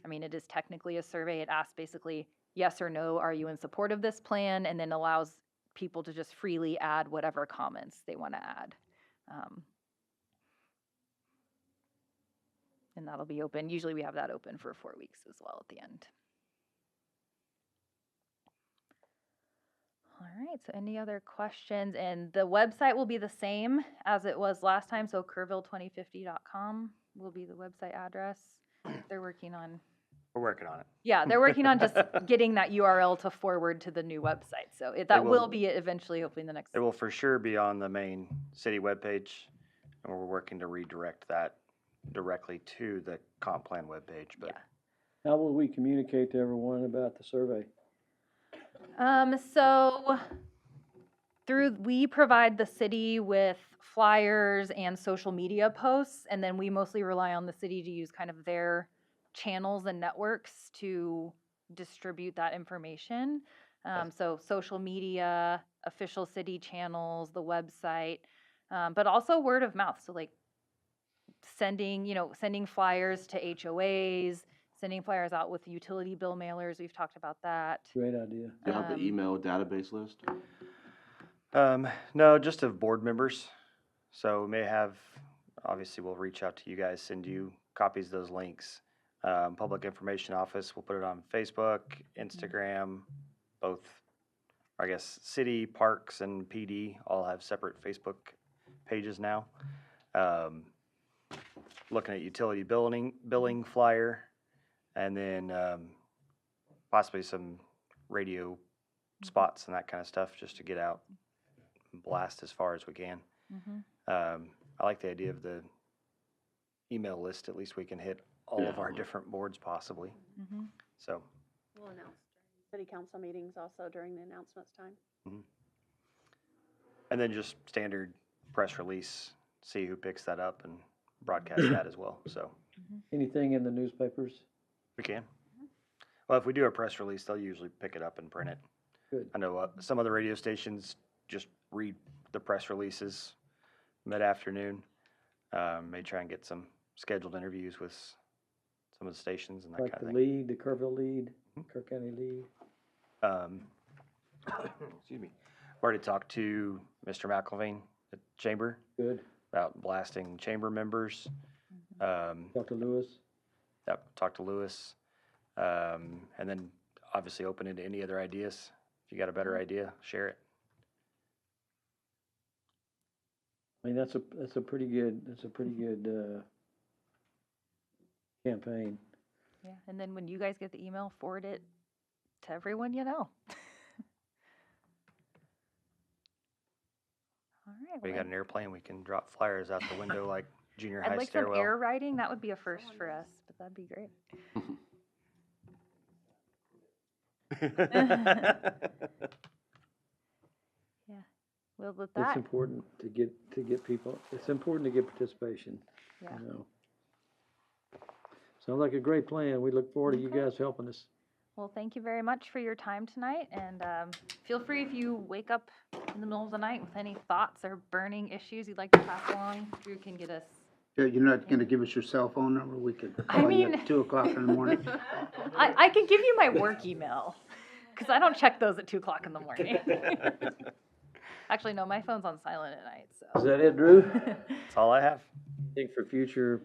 I mean, it is technically a survey. It asks basically yes or no, are you in support of this plan? And then allows people to just freely add whatever comments they want to add. And that'll be open. Usually we have that open for 4 weeks as well at the end. All right, so any other questions? And the website will be the same as it was last time, so kerrville2050.com will be the website address. They're working on... We're working on it. Yeah, they're working on just getting that URL to forward to the new website. So that will be it eventually, hopefully in the next... It will for sure be on the main city webpage, and we're working to redirect that directly to the comp plan webpage. But How will we communicate to everyone about the survey? So we provide the city with flyers and social media posts, and then we mostly rely on the city to use kind of their channels and networks to distribute that information. So social media, official city channels, the website, but also word of mouth. So like sending flyers to HOAs, sending flyers out with utility bill mailers. We've talked about that. Great idea. Do you have an email database list? No, just of board members. So we may have, obviously we'll reach out to you guys, send you copies of those links. Public Information Office, we'll put it on Facebook, Instagram, both, I guess, city, parks, and PD all have separate Facebook pages now. Looking at utility billing flyer, and then possibly some radio spots and that kind of stuff just to get out and blast as far as we can. I like the idea of the email list. At least we can hit all of our different boards possibly. So. We'll announce during city council meetings also during the announcements time. And then just standard press release, see who picks that up and broadcast that as well. So Anything in the newspapers? we can. Well, if we do a press release, they'll usually pick it up and print it. Good. I know some of the radio stations just read the press releases mid-afternoon. May try and get some scheduled interviews with some of the stations and that Like kind the of thing. lead, the Kerrville lead, Kerr County lead. Excuse me. I've already talked to Mr. McElvain at Chamber Good. about blasting chamber members. Dr. Lewis. Yep, talk to Lewis. And then obviously open it to any other ideas. If you got a better idea, share it. I mean, that's a pretty good, campaign. Yeah, and then when you guys get the email, forward it to everyone you know. All right. We well, got an airplane, we can drop flyers out the window like junior I'd high like stairwell. some air riding. That would be a first for us, but that'd be great. Yeah. Well, with It's that, important to get people, it's important to get participation, yeah. you know. Sounds like a great plan. We look forward to you Okay. guys helping us. Well, thank you very much for your time tonight, and feel free if you wake up in the middle of the night with any thoughts or burning issues you'd like to pass along, Drew can get us. Yeah, you're not gonna give us your cell phone number? We could I call you mean- at 2:00 in the morning. I can give you my work email, because I don't check those at 2 o'clock in the morning. Actually, no, my phone's on silent at night, Is so. that it, Drew? That's all I have. Think for future,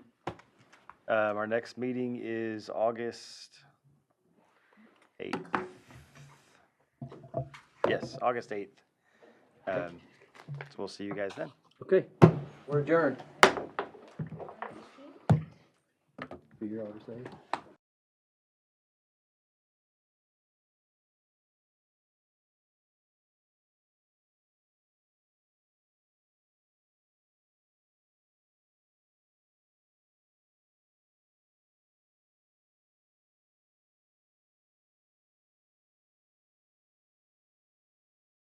Our next meeting is August 8th. Yes, August 8th. So we'll see you guys then. okay, we're adjourned. Figure out what to say.